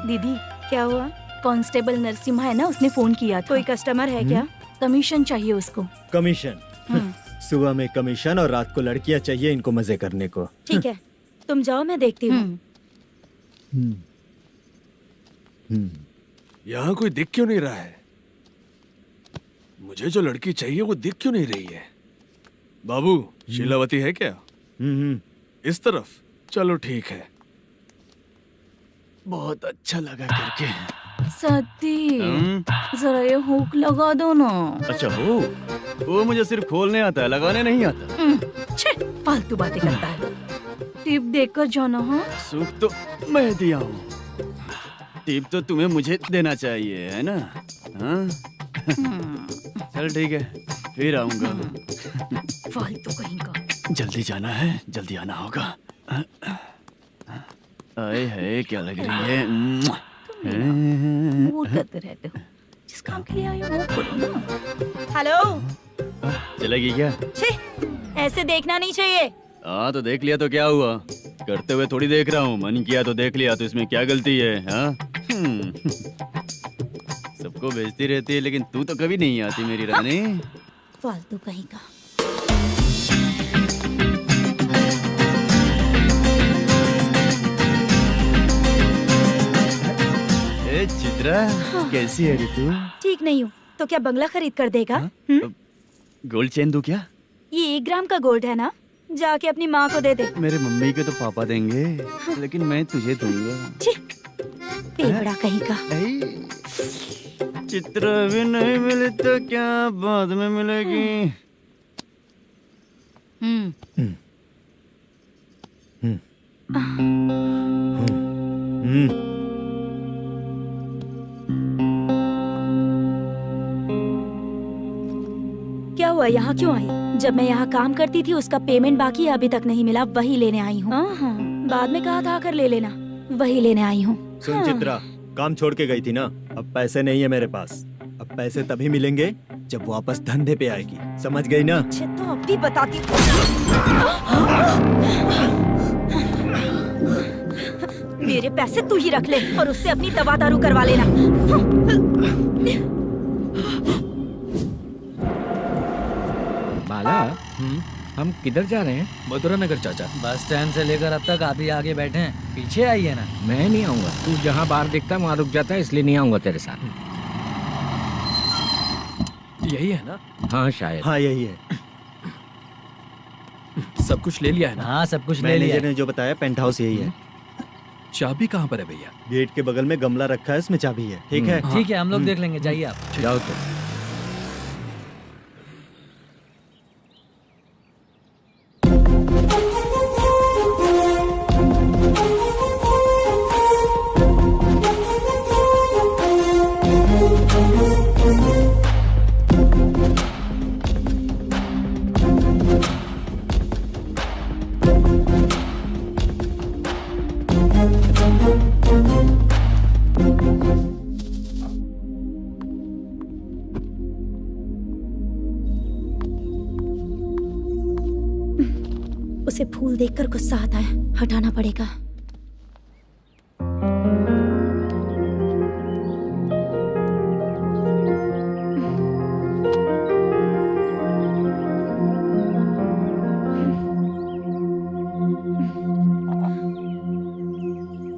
दीदी क्या हुआ? कांस्टेबल नरसिम्हा है ना, उसने फोन किया। कोई कस्टमर है क्या? कमीशन चाहिए उसको। कमीशन? सुबह में कमीशन और रात को लड़कियां चाहिए इनको मजे करने को। ठीक है, तुम जाओ, मैं देखती हूँ। यहाँ कोई दिख क्यों नहीं रहा है? मुझे जो लड़की चाहिए वो दिख क्यों नहीं रही है? बाबू, शीलावती है क्या? इस तरफ? चलो ठीक है। बहुत अच्छा लगा करके। सती, जरा ये हुक लगा दो ना। अच्छा वो मुझे सिर्फ खोलने आता है, लगाने नहीं आता। छे, फालतू बातें करता है। टिप देकर जाना। हाँ, सुख तो मैं दिया हूँ, टिप तो तुम्हें मुझे देना चाहिए, है ना? हाँ? चल ठीक है, फिर आऊंगा। फालतू कहीं का। जल्दी जाना है, जल्दी आना होगा। आए है, क्या लग रही है? मूड करते रहते हो। जिस काम के लिए आए हो वो करो ना। हेलो, चलेगी क्या? छे, ऐसे देखना नहीं चाहिए। हाँ तो देख लिया तो क्या हुआ? करते हुए थोड़ी देख रहा हूँ, मन किया तो देख लिया, तो इसमें क्या गलती है? हाँ? सबको भेजती रहती है, लेकिन तू तो कभी नहीं आती मेरी रानी। फालतू कहीं का। ए चित्रा, कैसी है रे तू? ठीक नहीं हूँ तो क्या बंगला खरीद कर देगा? गोल्ड चेन दूं क्या? ये 1 ग्राम का गोल्ड है ना, जाके अपनी माँ को दे दे। मेरे मम्मी के तो पापा देंगे, लेकिन मैं तुझे दूंगा। पेवड़ा कहीं का। चित्रा भी नहीं मिली तो क्या बाद में मिलेगी? क्या हुआ, यहाँ क्यों आई? जब मैं यहाँ काम करती थी उसका पेमेंट बाकी है, अभी तक नहीं मिला, वही लेने आई हूँ। बाद में कहा था आकर ले लेना, वही लेने आई हूँ। सुन चित्रा, काम छोड़ के गई थी ना, अब पैसे नहीं है मेरे पास। अब पैसे तभी मिलेंगे जब वापस धंधे पे आएगी, समझ गई ना? अच्छा तो अब भी बताती। मेरे पैसे तू ही रख ले और उससे अपनी दवा दारू करवा लेना। बाला, हम किधर जा रहे हैं? मथुरा नगर चाचा। बस स्टैंड से लेकर अब तक आप ही आगे बैठे हैं, पीछे आइए ना। मैं नहीं आऊंगा, तू जहाँ बाहर दिखता वहाँ रुक जाता है, इसलिए नहीं आऊंगा तेरे साथ। यही है ना? हाँ शायद। हाँ यही है। सब कुछ ले लिया है ना? हाँ सब कुछ ले लिया। मैनेजर ने जो बताया पेंट हाउस यही है। चाबी कहाँ पर है भैया? गेट के बगल में गमला रखा है, इसमें चाबी है। ठीक है? ठीक है, हम लोग देख लेंगे, जाइए आप। जाओ तो। उसे फूल देखकर गुस्सा आता है, हटाना पड़ेगा।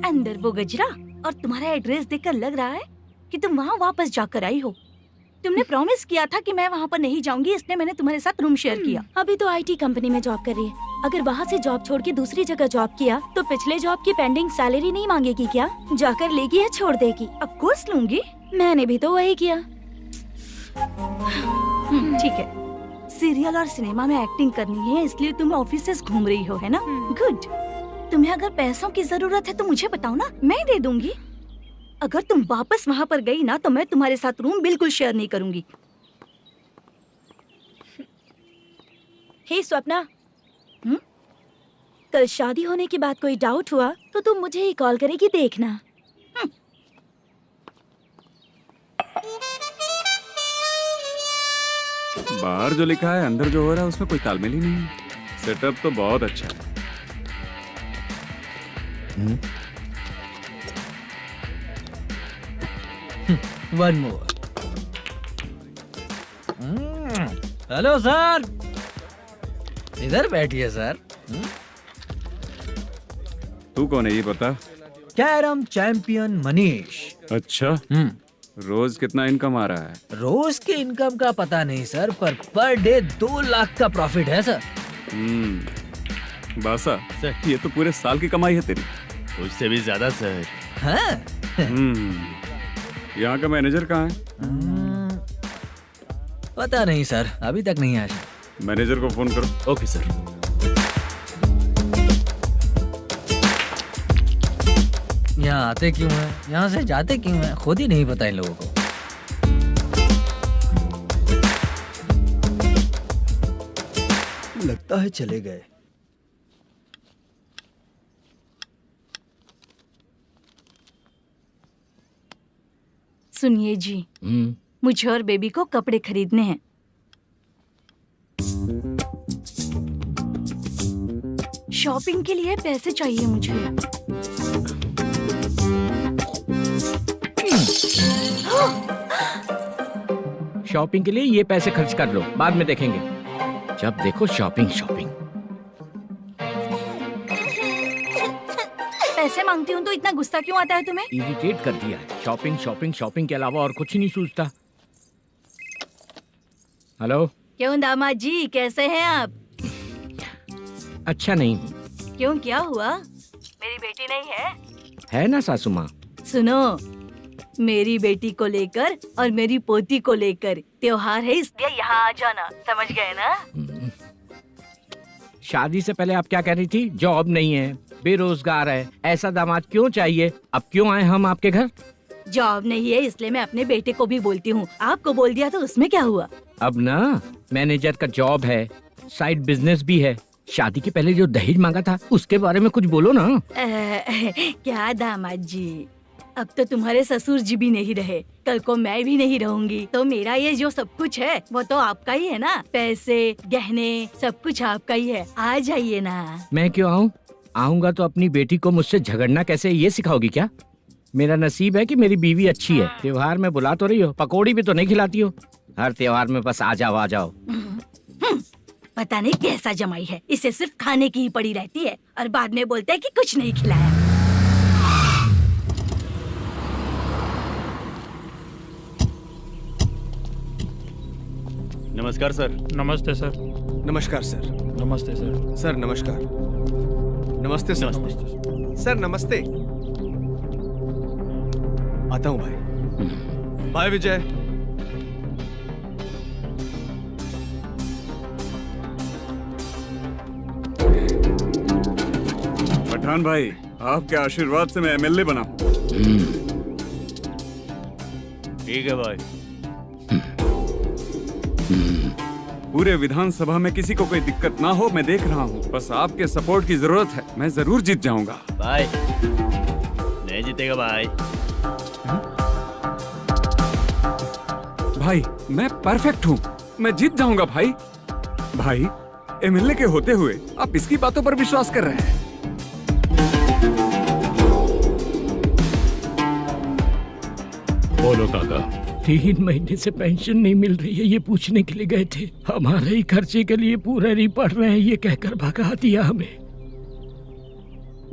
अंदर वो गजरा और तुम्हारा एड्रेस देखकर लग रहा है कि तुम वहाँ वापस जाकर आई हो। तुमने प्रॉमिस किया था कि मैं वहाँ पर नहीं जाऊंगी, इसलिए मैंने तुम्हारे साथ रूम शेयर किया। अभी तो आईटी कंपनी में जॉब कर रही है। अगर वहाँ से जॉब छोड़ के दूसरी जगह जॉब किया तो पिछले जॉब की पेंडिंग सैलरी नहीं मांगेगी क्या? जाकर लेगी या छोड़ देगी? ऑफ कोर्स लूंगी, मैंने भी तो वही किया। ठीक है, सीरियल और सिनेमा में एक्टिंग करनी है, इसलिए तुम ऑफिसेस घूम रही हो, है ना? गुड। तुम्हें अगर पैसों की जरूरत है तो मुझे बताओ ना, मैं दे दूंगी। अगर तुम वापस वहाँ पर गई ना तो मैं तुम्हारे साथ रूम बिल्कुल शेयर नहीं करूंगी। हे स्वप्ना, कल शादी होने की बात कोई डाउट हुआ तो तुम मुझे ही कॉल करेगी, देखना। बाहर जो लिखा है अंदर जो हो रहा है उसमें कोई तालमेल ही नहीं है। सेटअप तो बहुत अच्छा है, वन मोर। हेलो सर, इधर बैठिए सर। तू कौन है ये बता। Carrom champion Manish. अच्छा, रोज कितना इनकम आ रहा है। रोज के इनकम का पता नहीं सर, पर डे 2 लाख का प्रॉफिट है सर। बासा ये तो पूरे साल की कमाई है तेरी। उससे भी ज्यादा सर। हाँ? यहाँ का मैनेजर कहाँ है। पता नहीं सर, अभी तक नहीं आया। मैनेजर को फोन करो। Okay sir. यहाँ आते क्यों हैं, यहाँ से जाते क्यों हैं, खुद ही नहीं पता इन लोगों को। लगता है चले गए। सुनिए जी, मुझे और बेबी को कपड़े खरीदने हैं। शॉपिंग के लिए पैसे चाहिए मुझे। शॉपिंग के लिए ये पैसे खर्च कर लो, बाद में देखेंगे। जब देखो शॉपिंग शॉपिंग। पैसे मांगती हूँ तो इतना गुस्सा क्यों आता है तुम्हें? इरिटेट कर दिया है। शॉपिंग शॉपिंग शॉपिंग के अलावा और कुछ नहीं सूझता। हेलो। क्यों दामाद जी, कैसे हैं आप? अच्छा नहीं। क्यों, क्या हुआ? मेरी बेटी नहीं है? है ना सासू माँ। सुनो, मेरी बेटी को लेकर और मेरी पोती को लेकर त्योहार है, इसलिए यहाँ आ जाना, समझ गए ना? शादी से पहले आप क्या कह रही थी? जॉब नहीं है, बेरोजगार है, ऐसा दामाद क्यों चाहिए? अब क्यों आए हम आपके घर? जॉब नहीं है इसलिए मैं अपने बेटे को भी बोलती हूँ। आपको बोल दिया तो उसमें क्या हुआ? अब ना मैनेजर का जॉब है, साइड बिजनेस भी है। शादी के पहले जो दहेज मांगा था उसके बारे में कुछ बोलो ना। क्या दामाद जी, अब तो तुम्हारे ससुर जी भी नहीं रहे, कल को मैं भी नहीं रहूंगी, तो मेरा ये जो सब कुछ है वो तो आपका ही है ना। पैसे, गहने, सब कुछ आपका ही है। आ जाइए ना। मैं क्यों आऊँ? आऊंगा तो अपनी बेटी को मुझसे झगड़ना कैसे ये सिखाओगी क्या? मेरा नसीब है कि मेरी बीवी अच्छी है। त्योहार में बुला तो रही हो, पकौड़ी भी तो नहीं खिलाती हो। हर त्योहार में बस आ जाओ आ जाओ। पता नहीं कैसा जमाई है, इसे सिर्फ खाने की ही पड़ी रहती है और बाद में बोलते हैं कि कुछ नहीं खिलाया। नमस्कार सर। नमस्ते सर। नमस्कार सर। नमस्ते सर। सर नमस्कार। नमस्ते सर। सर नमस्ते। आता हूँ भाई। बाय विजय। पठान भाई, आपके आशीर्वाद से मैं एमएलए बना हूँ। ठीक है भाई। पूरे विधानसभा में किसी को कोई दिक्कत ना हो, मैं देख रहा हूँ। बस आपके सपोर्ट की जरूरत है, मैं जरूर जीत जाऊंगा। भाई नहीं जीतेगा भाई। भाई मैं परफेक्ट हूँ, मैं जीत जाऊंगा भाई। भाई एमएलए के होते हुए आप इसकी बातों पर विश्वास कर रहे हैं। बोलो काका। 3 महीने से पेंशन नहीं मिल रही है, ये पूछने के लिए गए थे। हमारे ही खर्चे के लिए पूरा नहीं पड़ रहे हैं, ये कहकर भगा दिया हमें।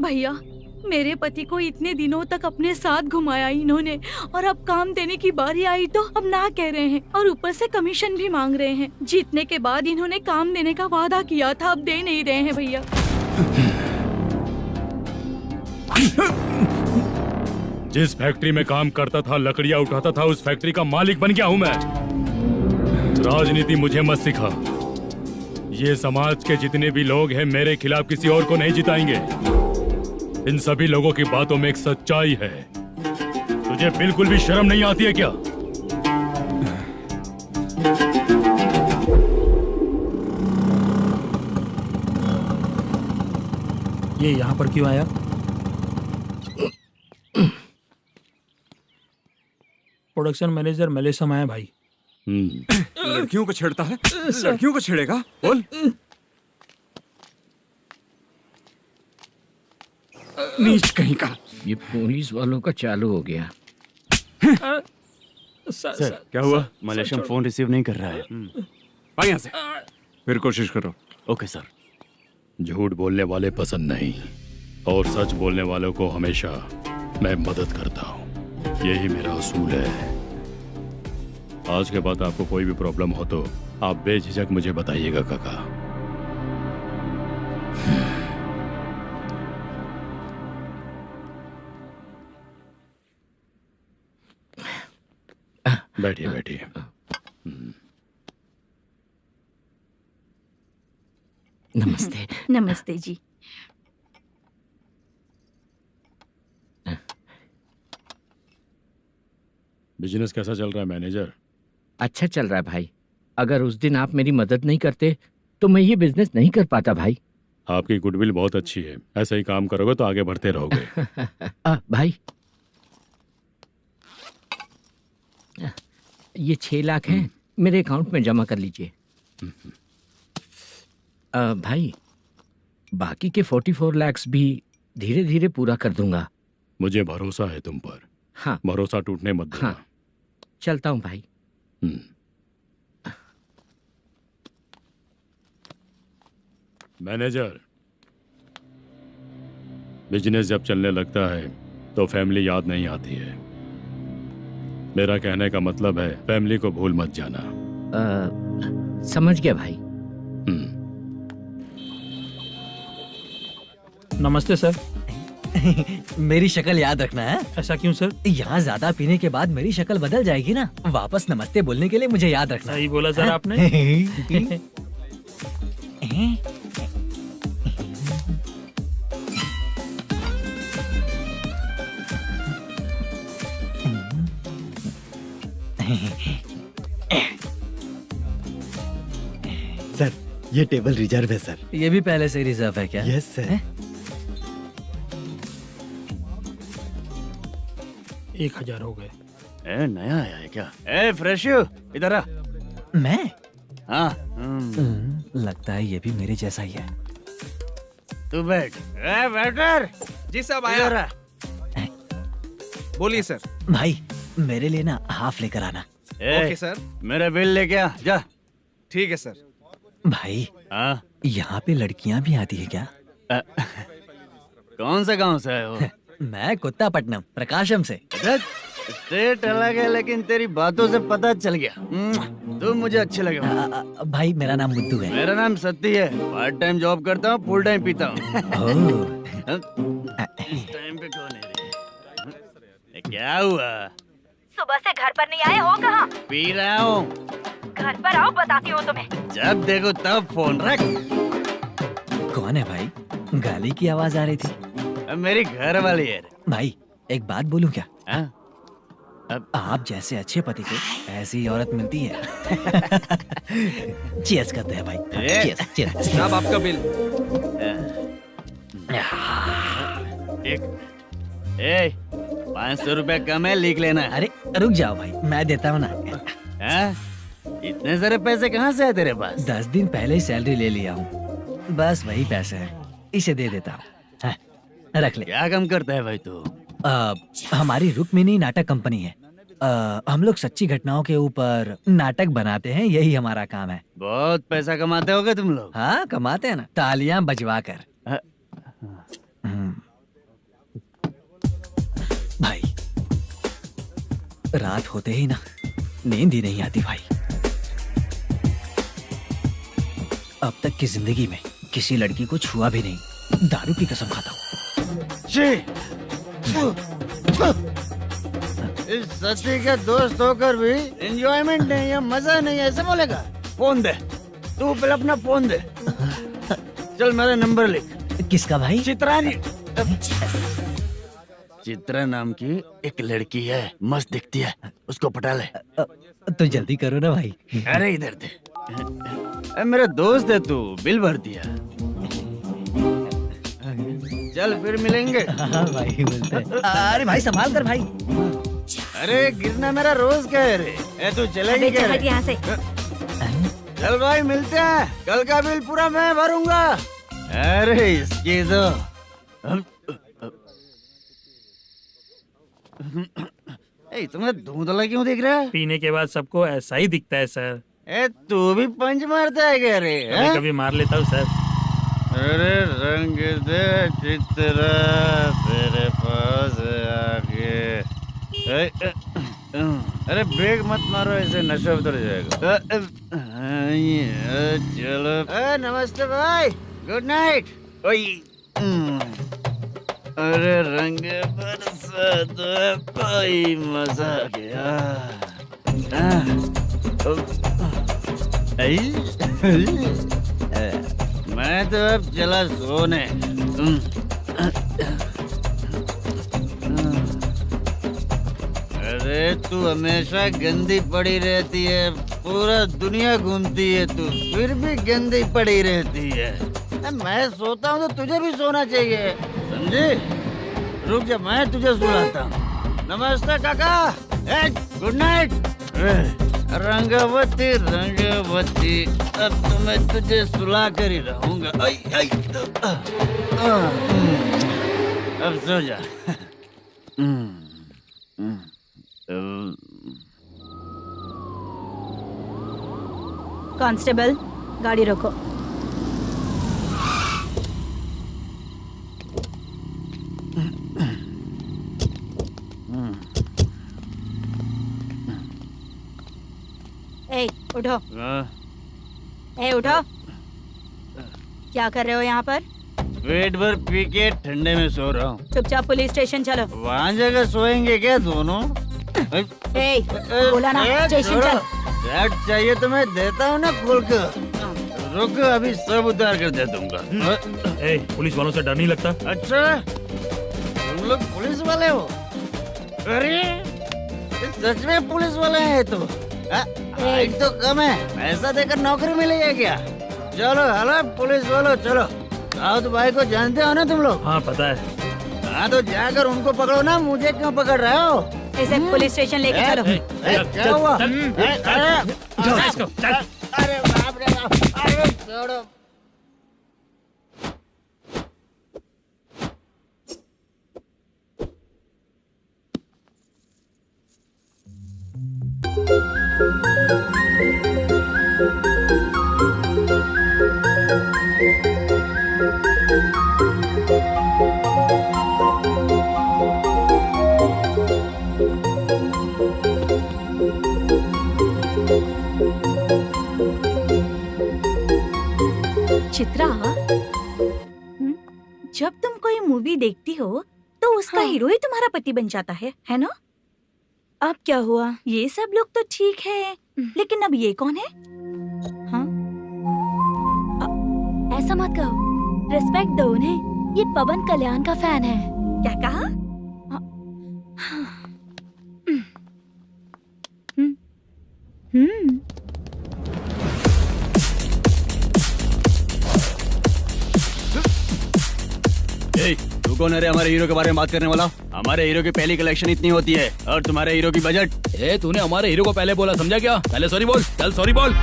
भैया, मेरे पति को इतने दिनों तक अपने साथ घुमाया इन्होंने, और अब काम देने की बारी आई तो अब ना कह रहे हैं और ऊपर से कमीशन भी मांग रहे हैं। जीतने के बाद इन्होंने काम देने का वादा किया था, अब दे नहीं रहे हैं भैया। जिस फैक्ट्री में काम करता था, लकड़ियां उठाता था, उस फैक्ट्री का मालिक बन गया हूं मैं। राजनीति मुझे मत सिखा। ये समाज के जितने भी लोग हैं मेरे खिलाफ किसी और को नहीं जिताएंगे। इन सभी लोगों की बातों में एक सच्चाई है। तुझे बिल्कुल भी शर्म नहीं आती है क्या? ये यहाँ पर क्यों आया? प्रोडक्शन मैनेजर मलेशम आया भाई। लड़कियों को छेड़ता है, लड़कियों को छेड़ेगा? बोल। नीच कहीं का। ये पुलिस वालों का चालू हो गया। सर क्या हुआ? मलेशियन फोन रिसीव नहीं कर रहा है। भाई यहाँ से फिर कोशिश करो। Okay sir. झूठ बोलने वाले पसंद नहीं और सच बोलने वालों को हमेशा मैं मदद करता हूँ, यही मेरा असूल है। आज के बाद आपको कोई भी प्रॉब्लम हो तो आप बेझिझक मुझे बताइएगा काका। बैठिए बैठिए। नमस्ते। नमस्ते जी। बिजनेस कैसा चल रहा है मैनेजर? अच्छा चल रहा है भाई। अगर उस दिन आप मेरी मदद नहीं करते तो मैं ये बिजनेस नहीं कर पाता भाई। आपकी गुडविल बहुत अच्छी है, ऐसा ही काम करोगे तो आगे बढ़ते रहोगे। भाई ये 6 लाख हैं, मेरे अकाउंट में जमा कर लीजिए। भाई बाकी के 44 लाख भी धीरे धीरे पूरा कर दूंगा। मुझे भरोसा है तुम पर। हाँ भरोसा टूटने मत देना। हाँ चलता हूँ भाई। मैनेजर, बिजनेस जब चलने लगता है तो फैमिली याद नहीं आती है। मेरा कहने का मतलब है फैमिली को भूल मत जाना। समझ गया भाई। नमस्ते सर। मेरी शक्ल याद रखना है। ऐसा क्यों सर? यहाँ ज्यादा पीने के बाद मेरी शक्ल बदल जाएगी ना। वापस नमस्ते बोलने के लिए मुझे याद रखना। सही बोला सर आपने। सर ये टेबल रिजर्व है सर। ये भी पहले से रिजर्व है क्या? Yes sir. 1000 हो गए। ए नया आया है क्या? ए फ्रेश इधर आ। मैं? हाँ लगता है ये भी मेरे जैसा ही है। तू बैठ। ए वेटर जी साहब इधर आ। बोलिए सर। भाई मेरे लिए ना हाफ लेकर आना। Okay sir. मेरा बिल लेके आ जा। ठीक है सर। भाई हाँ यहाँ पे लड़कियाँ भी आती है क्या? कौन सा गांव से है वो? मैं कुत्तापट्टनम प्रकाशम से। स्टेट अलग है लेकिन तेरी बातों से पता चल गया। तू मुझे अच्छे लगे। भाई मेरा नाम मुद्दू है। मेरा नाम सत्ती है। पार्ट टाइम जॉब करता हूँ, फुल टाइम पीता हूँ। इस टाइम पे कौन है रे? क्या हुआ? सुबह से घर पर नहीं आए हो? कहाँ? पी रहा हूँ। घर पर आओ, बताती हूँ तुम्हें। जब देखो तब फोन रख। कौन है भाई? गाली की आवाज आ रही थी। मेरी घर वाली है। भाई एक बात बोलूं क्या? अब आप जैसे अच्छे पति को ऐसी औरत मिलती है। चीयर्स करते हैं भाई। Cheers cheers. साहब आपका बिल। एक 500 रुपया कम है, लिख लेना। अरे रुक जाओ भाई, मैं देता हूँ ना। इतने सारे पैसे कहाँ से है तेरे पास? 10 दिन पहले ही सैलरी ले लिया हूँ, बस वही पैसे हैं, इसे दे देता हूँ। रख ले। क्या काम करता है भाई तू? हमारी रुक्मिनी नाटक कंपनी है। हम लोग सच्ची घटनाओं के ऊपर नाटक बनाते हैं, यही हमारा काम है। बहुत पैसा कमाते होगे तुम लोग। हाँ कमाते हैं ना, तालियां बजवा कर। भाई रात होते ही ना नींद ही नहीं आती भाई। अब तक की जिंदगी में किसी लड़की को छुआ भी नहीं, दारू की कसम खाता हूँ। इस सच्ची के दोस्त होकर भी एंजॉयमेंट नहीं है, मजा नहीं है, ऐसे बोलेगा? फोन दे, तू पहले अपना फोन दे। चल मेरा नंबर लिख। किसका भाई? चित्रानी। चित्रा नाम की एक लड़की है, मस्त दिखती है, उसको पटा ले। तो जल्दी करो ना भाई। अरे इधर दे। मेरा दोस्त है तू, बिल भर दिया। चल फिर मिलेंगे। हाँ भाई मिलते हैं। अरे भाई संभाल कर भाई। अरे गिरना मेरा रोज का है रे। तू चलेगी क्या रे? यहाँ से। चल भाई मिलते हैं, कल का बिल पूरा मैं भरूंगा। अरे इसकी तो ए, तुम्हें धुंधला क्यों दिख रहा है? पीने के बाद सबको ऐसा ही दिखता है सर। ए, तू भी पंच मारता है क्या रे? कभी कभी मार लेता हूँ सर। अरे रंग दे चित्रा तेरे पास आके। अरे ब्रेक मत मारो, ऐसे नशा उतर जाएगा। चलो। नमस्ते भाई, गुड नाइट। अरे रंग बरसात भाई, मजा आ गया। मैं तो अब चला सोने। अरे तू हमेशा गंदी पड़ी रहती है, पूरा दुनिया घूमती है तू, फिर भी गंदी पड़ी रहती है। मैं सोता हूँ तो तुझे भी सोना चाहिए, समझे? रुक जा, मैं तुझे सुलाता हूँ। नमस्ते काका, गुड नाइट। रंगवती रंगवती, अब तो मैं तुझे सुला कर ही रहूंगा। अब सो जा। कांस्टेबल, गाड़ी रोको। ए, उठो। ए, उठो। क्या कर रहे हो यहाँ पर? पेट भर पी के ठंडे में सो रहा हूँ। चुपचाप पुलिस स्टेशन चलो। वहाँ जगह सोएंगे क्या दोनों? ए, बोला ना, स्टेशन चल। शर्ट चाहिए तो मैं देता हूँ ना खोल कर। रुक, अभी सब उतार कर दे दूंगा। ए, पुलिस वालों से डर नहीं लगता? अच्छा, तुम लोग पुलिस वाले हो? अरे सच में पुलिस वाले हैं तो? हाइट तो कम है, पैसा देकर नौकरी मिलेगी क्या? चलो हेलो पुलिस वालों, चलो। राउत भाई को जानते हो ना तुम लोग? हाँ पता है। हाँ तो जाकर उनको पकड़ो ना, मुझे क्यों पकड़ रहे हो? इसे पुलिस स्टेशन लेके चलो। क्या हुआ? चल। अरे बाप रे बाप, अरे छोड़ो। चित्रा, जब तुम कोई मूवी देखती हो तो उसका हीरो ही तुम्हारा पति बन जाता है ना? अब क्या हुआ? ये सब लोग तो ठीक है, लेकिन अब ये कौन है? हाँ? ऐसा मत कहो, रिस्पेक्ट दो उन्हें। ये पवन कल्याण का फैन है। क्या कहा? तू कौन है रे हमारे हीरो के बारे में बात करने वाला? हमारे हीरो की पहली कलेक्शन इतनी होती है और तुम्हारे हीरो की बजट। तूने हमारे हीरो को पहले बोला, समझा क्या? पहले सॉरी बोल, चल सॉरी बोल।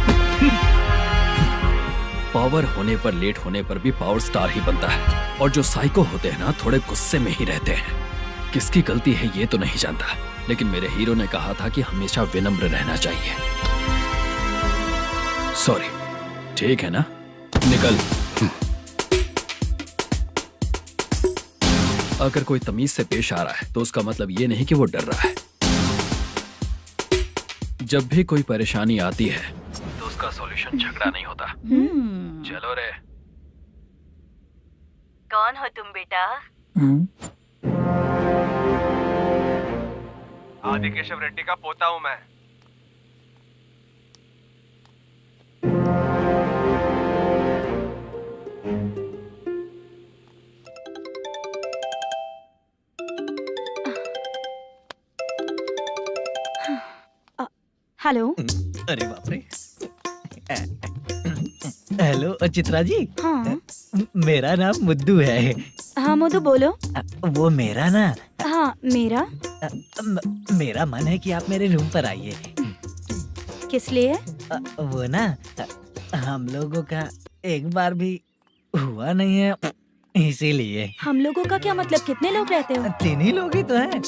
पावर होने पर, लेट होने पर भी पावर स्टार ही बनता है। और जो साइको होते हैं ना, थोड़े गुस्से में ही रहते हैं। किसकी गलती है ये तो नहीं जानता, लेकिन मेरे हीरो ने कहा था कि हमेशा विनम्र रहना चाहिए। सॉरी, ठीक है ना? निकल। अगर कोई तमीज से पेश आ रहा है तो उसका मतलब ये नहीं कि वो डर रहा है। जब भी कोई परेशानी आती है तो उसका सॉल्यूशन झगड़ा नहीं होता। चलो रे। कौन हो तुम बेटा? आदि केशव रेड्डी का पोता हूँ मैं। हेलो। अरे बाप रे। हेलो चित्रा जी। हाँ। मेरा नाम मुद्दू है। हाँ मधु बोलो। वो मेरा ना। हाँ मेरा। मेरा मन है कि आप मेरे रूम पर आइए। किस लिए? वो ना, हम लोगों का एक बार भी हुआ नहीं है इसीलिए हम लोगों का क्या मतलब, कितने लोग रहते हो? 3 ही लोग ही तो हैं।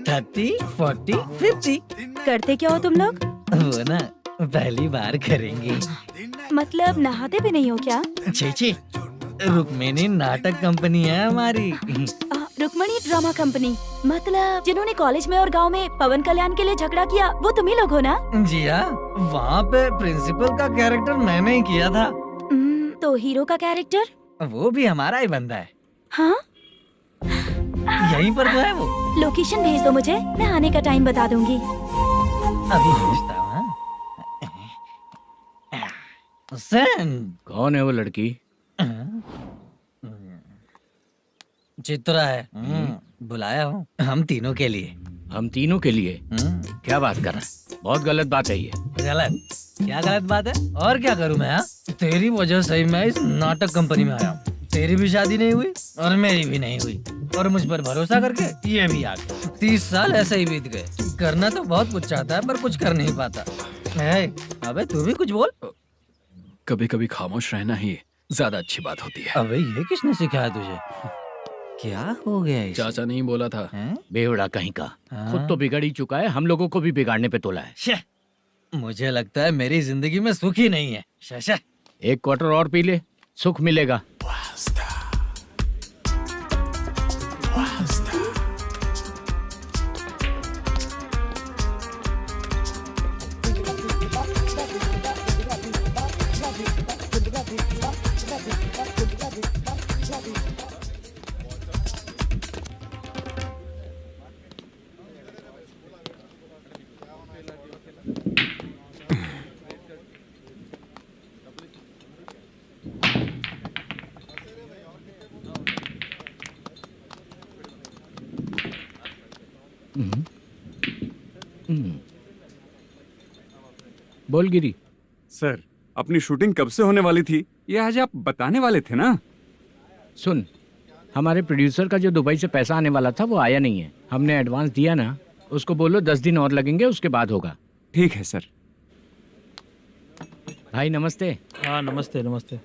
30, 40, 50। करते क्या हो तुम लोग? वो ना पहली बार करेंगे। मतलब नहाते भी नहीं हो क्या? छी, रुक्मिणी नाटक कंपनी है हमारी। रुक्मणी ड्रामा कंपनी, मतलब जिन्होंने कॉलेज में और गांव में पवन कल्याण के लिए झगड़ा किया, वो तुम ही लोग हो ना? जी हाँ, वहाँ पे प्रिंसिपल का कैरेक्टर मैंने ही किया था। तो हीरो का कैरेक्टर? वो भी हमारा ही बंदा है। हाँ, यहीं पर तो है वो। लोकेशन भेज दो मुझे, मैं आने का टाइम बता दूंगी। अभी भेजता हूँ। सेंड। कौन है वो लड़की? चित्रा है। बुलाया हूँ हम तीनों के लिए। हम तीनों के लिए? क्या बात कर रहा है? बहुत गलत बात है ये। गलत? क्या गलत बात है? और क्या करूँ मैं? तेरी वजह से ही मैं इस नाटक कंपनी में आया हूँ। तेरी भी शादी नहीं हुई और मेरी भी नहीं हुई, और मुझ पर भरोसा करके ये भी आ गया। 30 साल ऐसे ही बीत गए। करना तो बहुत कुछ चाहता है पर कुछ कर नहीं पाता। अबे तू भी कुछ बोल। कभी कभी खामोश रहना ही ज्यादा अच्छी बात होती है। अबे ये किसने सिखाया तुझे? क्या हो गया इसे? चाचा नहीं बोला था। बेवड़ा कहीं का। खुद तो बिगड़ ही चुका है, हम लोगों को भी बिगाड़ने पे तोला है। मुझे लगता है मेरी जिंदगी में सुख ही नहीं है। शशा, 1 क्वार्टर और पी ले, सुख मिलेगा। बोल गिरी। सर, अपनी शूटिंग कब से होने वाली थी, ये आज आप बताने वाले थे ना? सुन, हमारे प्रोड्यूसर का जो दुबई से पैसा आने वाला था वो आया नहीं है। हमने एडवांस दिया ना, उसको बोलो 10 दिन और लगेंगे, उसके बाद होगा। ठीक है सर। भाई नमस्ते। हाँ नमस्ते नमस्ते।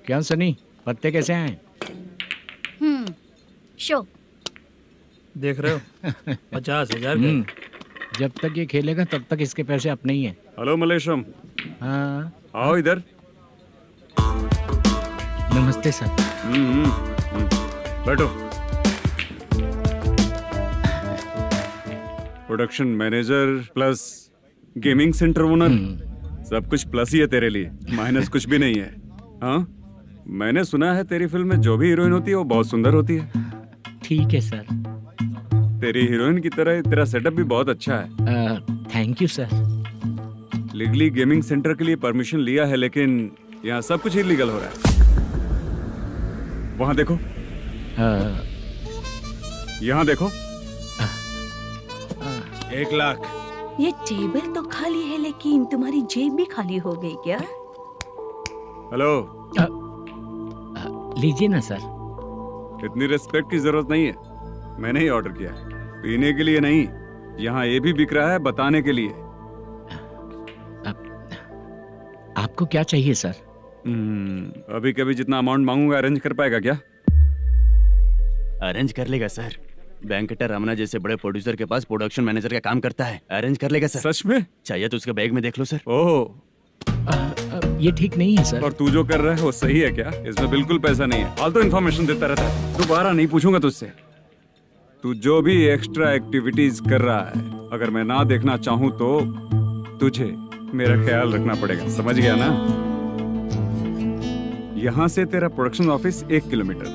क्या सनी, पत्ते कैसे आए? शो देख रहे हो 50,000 का। जब तक ये खेलेगा तब तक इसके पैसे अपने ही हैं। हेलो मलेशम। हाँ, आओ इधर। नमस्ते सर। बैठो। Production manager plus gaming centre owner, सब कुछ प्लस ही है तेरे लिए, माइनस कुछ भी नहीं है। हाँ, मैंने सुना है तेरी फिल्म में जो भी हीरोइन होती है वो बहुत सुंदर होती है। ठीक है सर। तेरी हीरोइन की तरह तेरा सेटअप भी बहुत अच्छा है। Thank you sir. Legally gaming centre के लिए परमिशन लिया है, लेकिन यहाँ सब कुछ इलीगल हो रहा है। वहाँ देखो, यहाँ देखो। 1 लाख। ये टेबल तो खाली है, लेकिन तुम्हारी जेब भी खाली हो गई क्या? हेलो। लीजिए ना सर। इतनी रिस्पेक्ट की जरूरत नहीं है, मैंने ही ऑर्डर किया है। पीने के लिए नहीं, यहाँ ये भी बिक रहा है बताने के लिए। आपको क्या चाहिए सर? अभी कभी जितना अमाउंट मांगूंगा अरेंज कर पाएगा क्या? अरेंज कर लेगा सर। वेंकटर रमना जैसे बड़े प्रोड्यूसर के पास प्रोडक्शन मैनेजर का काम करता है, अरेंज कर लेगा सर। सच में? चाहिए तो उसके बैग में देख लो सर। ओह, ये ठीक नहीं है सर। और तू जो कर रहा है वो सही है क्या? इसमें बिल्कुल पैसा नहीं है, फालतू इन्फॉर्मेशन देता रहता है। दोबारा नहीं पूछूंगा तुझसे। तू जो भी एक्स्ट्रा एक्टिविटीज कर रहा है, अगर मैं ना देखना चाहूँ तो तुझे मेरा ख्याल रखना पड़ेगा, समझ गया ना? यहाँ से तेरा production office 1 kilometre,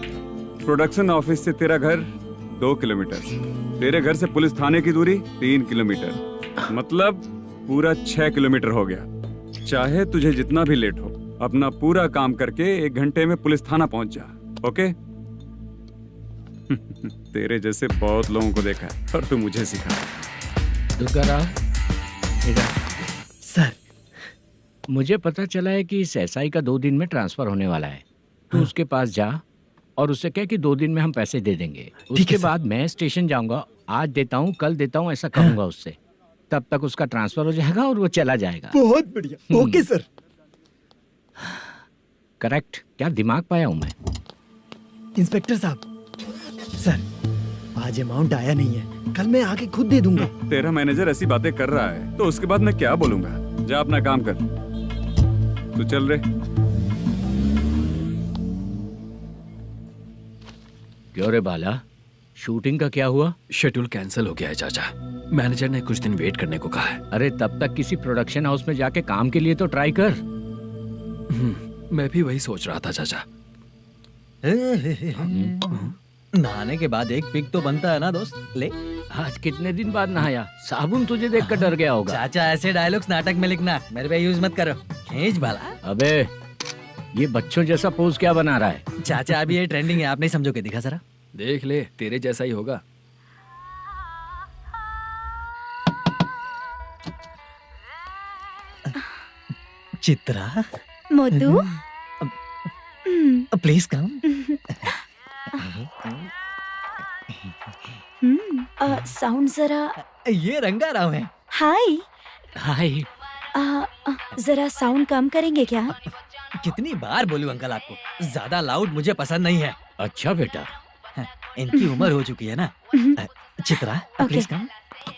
production office से तेरा घर 2 किलोमीटर, तेरे घर से पुलिस थाने की दूरी 3 किलोमीटर, मतलब पूरा 6 किलोमीटर हो गया। चाहे तुझे जितना भी लेट हो, अपना पूरा काम करके 1 घंटे में पुलिस थाना पहुंच जा, ओके? तेरे जैसे बहुत लोगों को देखा है और तू मुझे सिखा। सर, मुझे पता चला है कि इस एसआई का 2 दिन में ट्रांसफर होने वाला है। तो उसके पास जा और उससे कह कि 2 दिन में हम पैसे दे देंगे। उसके बाद मैं स्टेशन जाऊंगा, आज देता हूँ कल देता हूँ ऐसा कहूंगा उससे। तब तक उसका ट्रांसफर हो जाएगा और वो चला जाएगा। बहुत बढ़िया। Okay sir. करेक्ट, क्या दिमाग पाया हूँ मैं। इंस्पेक्टर साहब, सर आज अमाउंट आया नहीं है, कल मैं आके खुद दे दूंगा। तेरा मैनेजर ऐसी बातें कर रहा है तो उसके बाद मैं क्या बोलूंगा? जा अपना काम कर। तू चल रे। क्यों रे बाला, शूटिंग का क्या हुआ? शेड्यूल कैंसिल हो गया है चाचा। मैनेजर ने कुछ दिन वेट करने को कहा है। अरे तब तक किसी प्रोडक्शन हाउस में जाके काम के लिए तो ट्राई कर। मैं भी वही सोच रहा था चाचा। नहाने के बाद एक पिक तो बनता है ना दोस्त। ले, आज कितने दिन बाद नहाया? साबुन तुझे देखकर डर गया होगा। चाचा ऐसे डायलॉग्स नाटक में लिखना, मेरे पे यूज मत करो। खींच बाला। अबे ये बच्चों जैसा पोज क्या बना रहा है? चाचा अभी ये ट्रेंडिंग है, आप नहीं समझोगे, दिखा जरा। देख ले, तेरे जैसा ही होगा। Chitra, Modu, please come. Sound जरा। ये रंगाराव है। हाय। हाय। जरा साउंड कम करेंगे क्या? कितनी बार बोलूं अंकल आपको, ज्यादा लाउड मुझे पसंद नहीं है। अच्छा बेटा, इनकी उम्र हो चुकी है ना। Chitra, please come.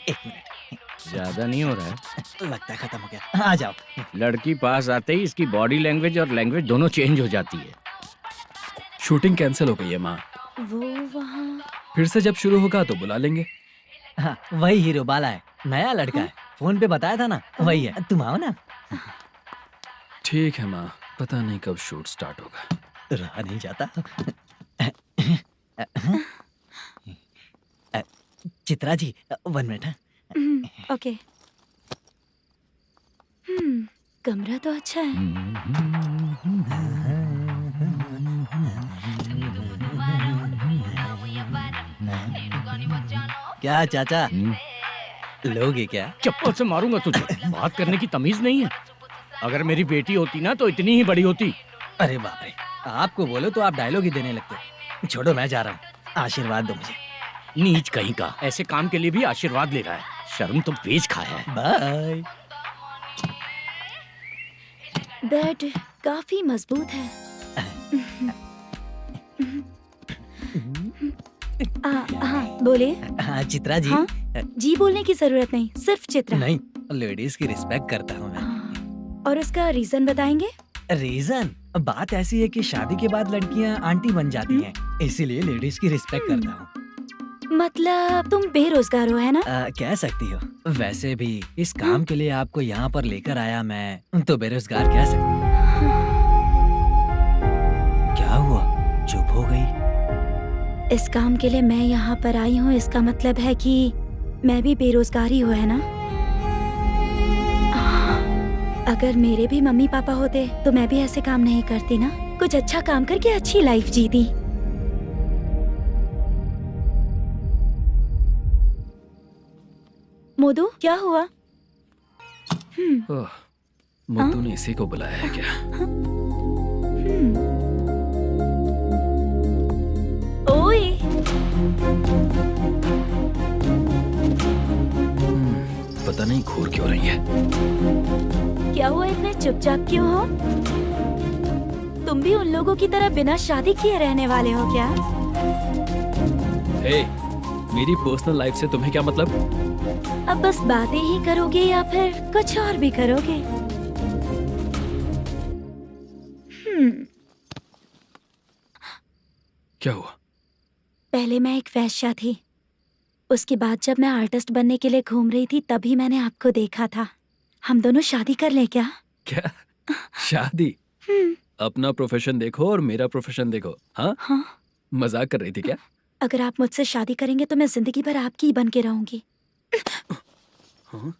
एक मिनट, ज्यादा नहीं हो रहा है? लगता है खत्म हो गया। आ जाओ। लड़की पास आते ही इसकी बॉडी लैंग्वेज और लैंग्वेज दोनों चेंज हो जाती है। शूटिंग कैंसिल हो गई है माँ। वो वहाँ। फिर से जब शुरू होगा तो बुला लेंगे। हाँ, वही हीरो बाला है, नया लड़का है। फोन पे बताया था ना, वही है। तुम आओ ना। ठीक है माँ, पता नहीं कब शूट स्टार्ट होगा। रहा नहीं जाता। चित्रा जी, 1 मिनट। ओके। कमरा तो अच्छा है। क्या चाचा, लोगे क्या? चप्पल से मारूंगा तुझे। बात करने की तमीज नहीं है। अगर मेरी बेटी होती ना तो इतनी ही बड़ी होती। अरे बाप रे, आपको बोलो तो आप डायलॉग ही देने लगते। छोड़ो, मैं जा रहा हूँ, आशीर्वाद दो मुझे। नीच कहीं का, ऐसे काम के लिए भी आशीर्वाद ले रहा है। शर्म तो बेच खाया है। बाय। बेड काफी मजबूत है। हाँ बोले। हाँ चित्रा जी। हाँ? जी बोलने की जरूरत नहीं, सिर्फ चित्रा। नहीं, लेडीज की रिस्पेक्ट करता हूँ मैं। और उसका रीजन बताएंगे? रीजन? बात ऐसी है कि शादी के बाद लड़कियाँ आंटी बन जाती हैं, इसीलिए लेडीज की रिस्पेक्ट करता हूँ। मतलब तुम बेरोजगार हो, है ना? कह सकती हो। वैसे भी इस काम के लिए आपको यहाँ पर लेकर आया मैं, तो बेरोजगार कह सकती हूँ। क्या हुआ, चुप हो गई? इस काम के लिए मैं यहाँ पर आई हूँ, इसका मतलब है कि मैं भी बेरोजगार ही हूँ, है ना? अगर मेरे भी मम्मी पापा होते तो मैं भी ऐसे काम नहीं करती ना। कुछ अच्छा काम करके अच्छी लाइफ जीती। मोदू, क्या हुआ? मुद्दू ने इसी को बुलाया है क्या? ओए। पता नहीं घूर क्यों रही है। क्या हुआ, इतने चुपचाप क्यों हो? तुम भी उन लोगों की तरह बिना शादी किए रहने वाले हो क्या? हे, मेरी पर्सनल लाइफ से तुम्हें क्या मतलब? अब बस बातें ही करोगे या फिर कुछ और भी करोगे? क्या हुआ? पहले मैं एक वेश्या थी, उसके बाद जब मैं आर्टिस्ट बनने के लिए घूम रही थी तभी मैंने आपको देखा था। हम दोनों शादी कर ले क्या? क्या शादी? अपना प्रोफेशन देखो और मेरा प्रोफेशन देखो। हाँ? हाँ। मजाक कर रही थी क्या? अगर आप मुझसे शादी करेंगे तो मैं जिंदगी भर आपकी ही बन के रहूंगी। हाँ?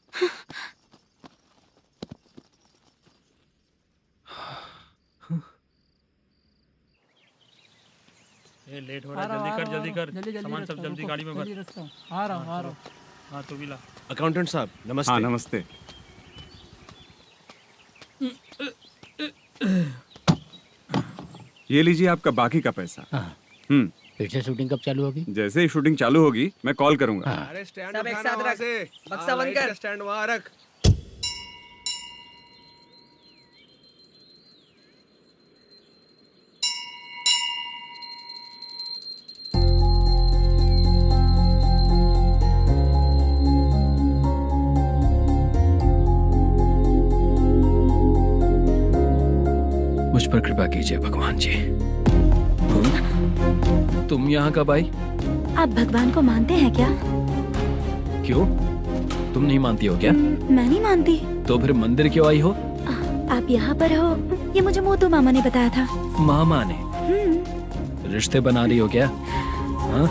ये लेट हो रहा है, जल्दी कर। सामान सब जल्दी गाड़ी में भर। आ रहा हूँ। हाँ तू भी ला। अकाउंटेंट साहब नमस्ते। हाँ नमस्ते। ये लीजिए आपका बाकी का पैसा। फिर से शूटिंग कब चालू होगी? जैसे ही शूटिंग चालू होगी मैं कॉल करूंगा। अरे स्टैंड सब एक उठाना साथ वहाँ रख। से। बक्सा बंद कर। स्टैंड वहाँ रख। पर कृपा कीजिए भगवान जी। तुम यहाँ कब आई? आप भगवान को मानते हैं क्या? क्यों, तुम नहीं मानती हो क्या? मैं नहीं मानती। तो फिर मंदिर क्यों आई हो? आप यहाँ पर हो ये मुझे मोटू मामा ने बताया था। मामा ने? रिश्ते बना रही हो क्या? हाँ?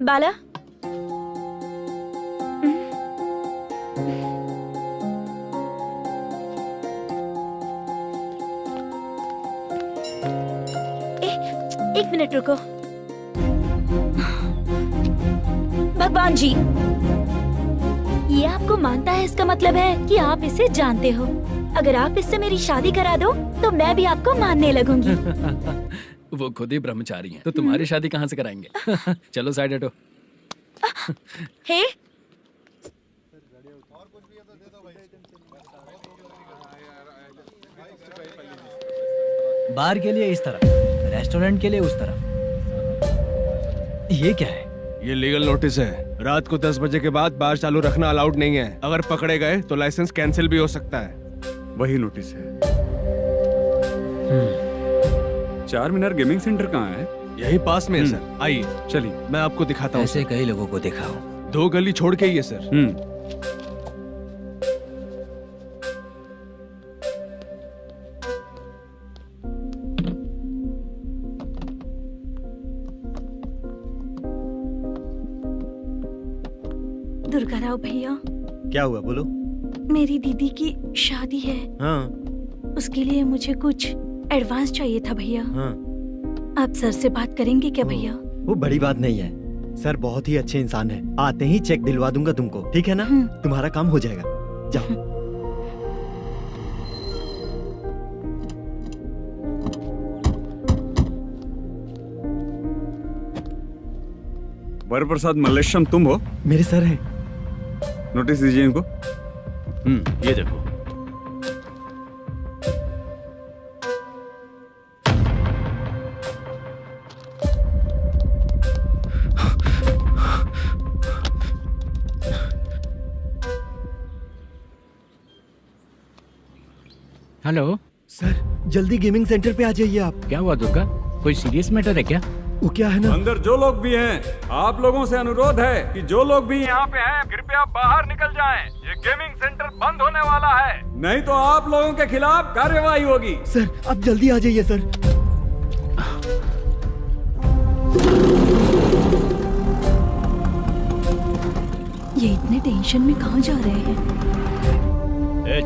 बाला, एक मिनट रुको। भगवान जी, ये आपको मानता है, इसका मतलब है कि आप इसे जानते हो। अगर आप इससे मेरी शादी करा दो तो मैं भी आपको मानने लगूंगी। वो खुद ही ब्रह्मचारी हैं, तो तुम्हारी शादी कहाँ से कराएंगे? चलो साइड हटो। हे, बार के लिए इस तरफ, रेस्टोरेंट के लिए उस तरफ। ये क्या है? ये लीगल नोटिस है। रात को 10 बजे के बाद बार चालू रखना अलाउड नहीं है। अगर पकड़े गए तो लाइसेंस कैंसिल भी हो सकता है। वही नोटिस है। चार मीनार गेमिंग सेंटर कहाँ है? यही पास में है सर। आइए चलिए मैं आपको दिखाता हूँ। ऐसे कई लोगों को देखा हूँ। 2 गली छोड़ के ही है सर। दुर्गा राव भैया, क्या हुआ, बोलो। मेरी दीदी की शादी है। हाँ उसके लिए मुझे कुछ एडवांस चाहिए था भैया। हाँ। आप सर से बात करेंगे क्या भैया? वो बड़ी बात नहीं है, सर बहुत ही अच्छे इंसान है। आते ही चेक दिलवा दूंगा तुमको, ठीक है ना? तुम्हारा काम हो जाएगा, जाओ। वरप्रसाद मल्लेश्वरम तुम हो? मेरे सर हैं। नोटिस दीजिए इनको। ये देखो। हेलो सर, जल्दी गेमिंग सेंटर पे आ जाइए आप। क्या हुआ दुर्गा, कोई सीरियस मैटर है क्या? वो क्या है ना, अंदर जो लोग भी हैं, आप लोगों से अनुरोध है कि जो लोग भी यहाँ पे हैं, कृपया बाहर निकल जाएं। ये गेमिंग सेंटर बंद होने वाला है, नहीं तो आप लोगों के खिलाफ कार्यवाही होगी। सर आप जल्दी आ जाइए सर। ये इतने टेंशन में कहाँ जा रहे हैं?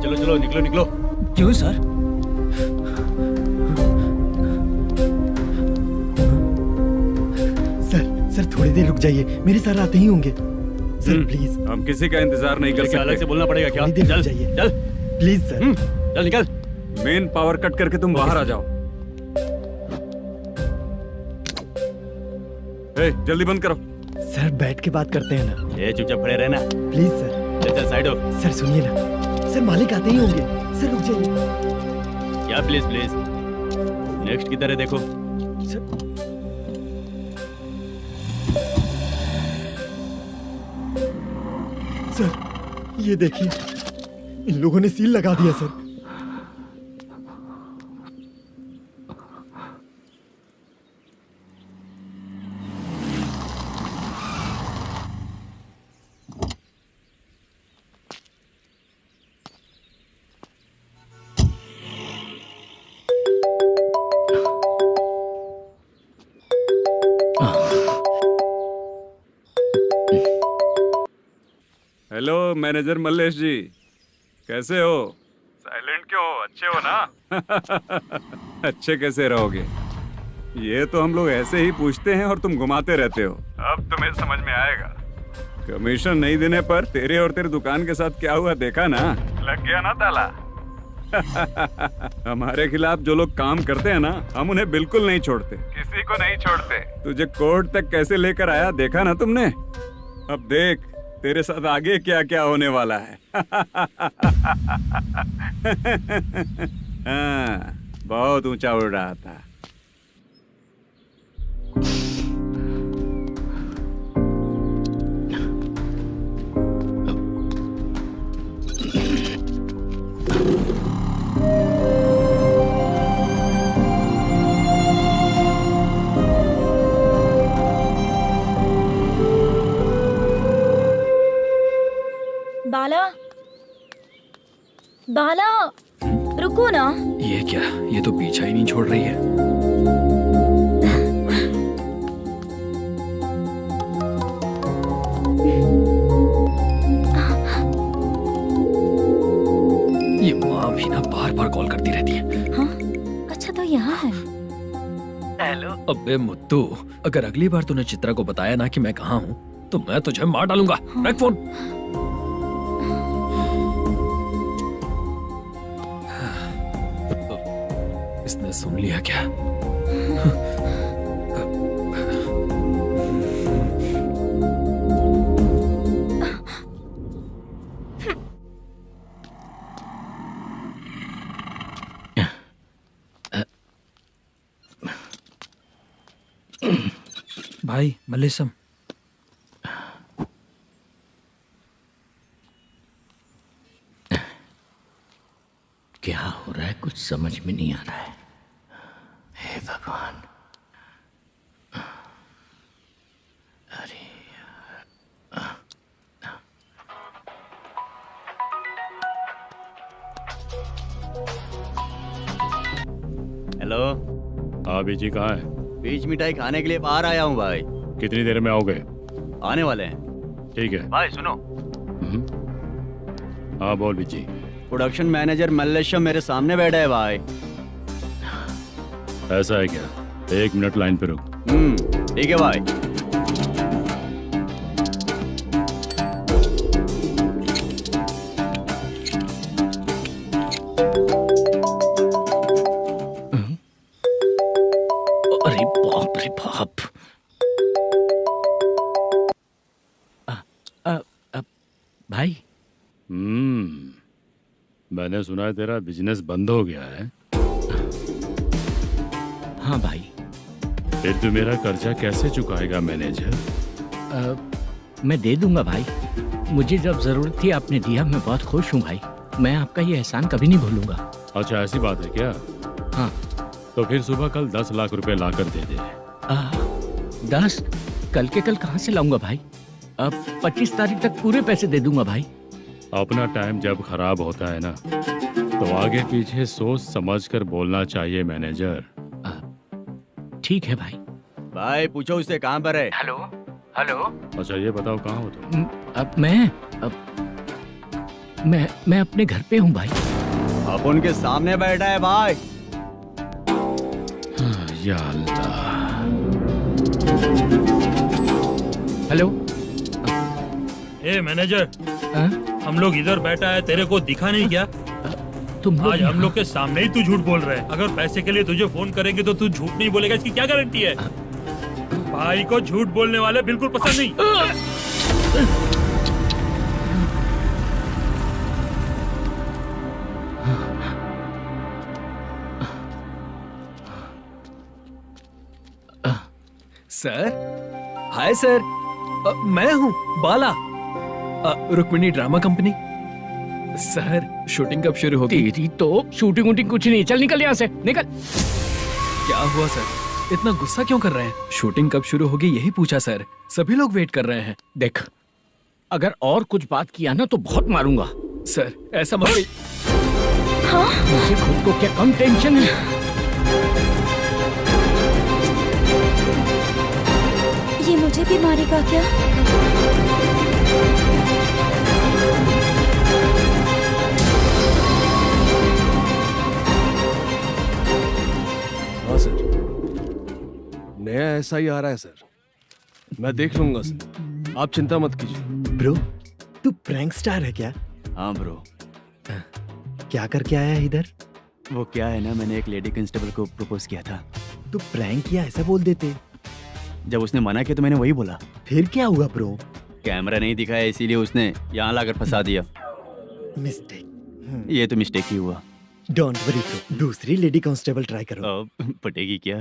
चलो चलो, निकलो निकलो। क्यों सर? सर थोड़ी देर रुक जाइए, मेरे सर आते ही होंगे। Sir please. हम किसी का इंतजार नहीं कर सकते। अलग से बोलना पड़ेगा क्या? थोड़ी देर चल रुक जाइए चल प्लीज सर। चल निकल। मेन पावर कट करके तुम बाहर आ जाओ। जल्दी बंद करो। सर बैठ के बात करते हैं ना। ये चुपचाप खड़े रहना। Please sir. चल चल साइड हो। सर सुनिए ना, सर मालिक आते ही होंगे। सर रुक जाइए। क्या प्लीज प्लीज? नेक्स्ट की तरह देखो। सर ये देखिए, इन लोगों ने सील लगा दिया सर। हेलो मैनेजर मल्लेश जी, कैसे हो? साइलेंट क्यों हो? अच्छे हो ना? अच्छे कैसे रहोगे? ये तो हम लोग ऐसे ही पूछते हैं और तुम घुमाते रहते हो। अब तुम्हें समझ में आएगा। कमीशन नहीं देने पर तेरे और तेरी दुकान के साथ क्या हुआ देखा ना? लग गया ना ताला। हमारे खिलाफ जो लोग काम करते हैं ना, हम उन्हें बिल्कुल नहीं छोड़ते, किसी को नहीं छोड़ते। तुझे कोर्ट तक कैसे लेकर आया देखा ना तुमने? अब देख तेरे साथ आगे क्या क्या होने वाला है। हाँ, बहुत ऊंचा उड़ रहा था। बाला रुको ना। ये क्या, ये तो पीछा ही नहीं छोड़ रही है। ये माँ भी ना बार बार कॉल करती रहती है। हाँ अच्छा तो यहाँ है। हेलो। अबे मुत्तू, अगर अगली बार तूने चित्रा को बताया ना कि मैं कहाँ हूँ तो मैं तुझे मार डालूंगा। रख फोन। इसने सुन लिया क्या? भाई मल्लेशम। क्या हो रहा है कुछ समझ में नहीं आ रहा है। हे भगवान। अरे हेलो। हाँ बीजी कहाँ है? बीच मिठाई खाने के लिए बाहर आया हूँ भाई। कितनी देर में आओगे? आने वाले हैं। ठीक है। भाई सुनो, हाँ बोल बीजी। प्रोडक्शन मैनेजर मल्लेशम मेरे सामने बैठा है भाई। ऐसा है क्या? 1 मिनट लाइन पे रुक। ठीक है भाई। अरे बाप रे बाप। भाई मैंने सुना है तेरा बिजनेस बंद हो गया है। हाँ भाई। फिर तू मेरा कर्जा कैसे चुकाएगा मैनेजर? मैं दे दूंगा भाई। मुझे जब जरूरत थी आपने दिया, मैं बहुत खुश हूँ भाई। मैं आपका ये एहसान कभी नहीं भूलूंगा। अच्छा ऐसी बात है क्या? हाँ। तो फिर सुबह कल 10 लाख रुपए लाकर दे दे। 10? कल के कल कहाँ से लाऊंगा भाई? अब 25 तारीख तक पूरे पैसे दे दूंगा भाई। अपना टाइम जब खराब होता है ना तो आगे पीछे सोच समझ कर बोलना चाहिए मैनेजर। ठीक है भाई। भाई पूछो उससे कहाँ पर है। Hello hello. अच्छा ये बताओ कहाँ हो तुम? अब मैं अपने घर पे हूँ भाई। अब उनके सामने बैठा है भाई। या अल्लाह। हेलो। ए मैनेजर, हाँ? हम लोग इधर बैठा है, तेरे को दिखा नहीं क्या? तुम आज हम लोग के सामने ही तू झूठ बोल रहा है। अगर पैसे के लिए तुझे फोन करेंगे तो तू झूठ नहीं बोलेगा, इसकी क्या गारंटी है? भाई को झूठ बोलने वाले बिल्कुल पसंद नहीं। Sir, hi sir. मैं हूँ Bala, Rukmini drama company. Sir shooting कब शुरू होगी? तेरी तो शूटिंग वूटिंग कुछ नहीं। चल निकल यहाँ से, निकल। क्या हुआ सर, इतना गुस्सा क्यों कर रहे हैं? शूटिंग कब शुरू होगी यही पूछा सर, सभी लोग वेट कर रहे हैं। देख, अगर और कुछ बात किया ना तो बहुत मारूंगा। सर ऐसा मत। हाँ? मुझे खुद को क्या कम टेंशन है? ये मुझे भी मारेगा क्या? हाँ सर, नया ऐसा ही आ रहा है सर। मैं देख लूंगा सर, आप चिंता मत कीजिए। ब्रो तू प्रैंक स्टार है क्या? हाँ ब्रो। क्या करके आया है इधर? वो क्या है ना, मैंने एक लेडी कांस्टेबल को प्रपोज किया था। तू प्रैंक किया ऐसा बोल देते। जब उसने मना किया तो मैंने वही बोला। फिर क्या हुआ ब्रो? कैमरा नहीं दिखाया इसीलिए उसने यहाँ लाकर फंसा दिया। मिस्टेक। ये तो मिस्टेक ही हुआ। डोंट वरी ब्रो, दूसरी लेडी कांस्टेबल ट्राई करो। पटेगी क्या?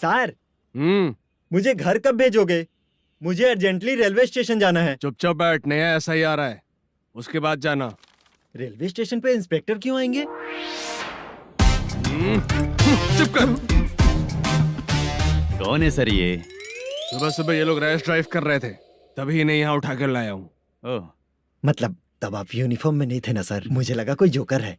सर मुझे घर कब भेजोगे? मुझे अर्जेंटली रेलवे स्टेशन जाना है। चुपचाप बैठ, नया ऐसा ही आ रहा है, उसके बाद जाना। रेलवे स्टेशन पे इंस्पेक्टर क्यों आएंगे? चुप कर। कौन है सर ये? सुबह सुबह ये लोग रैश ड्राइव कर रहे थे, तभी इन्हें यहाँ उठा कर लाया हूँ। मतलब तब आप यूनिफॉर्म में नहीं थे ना सर, मुझे लगा कोई जोकर है।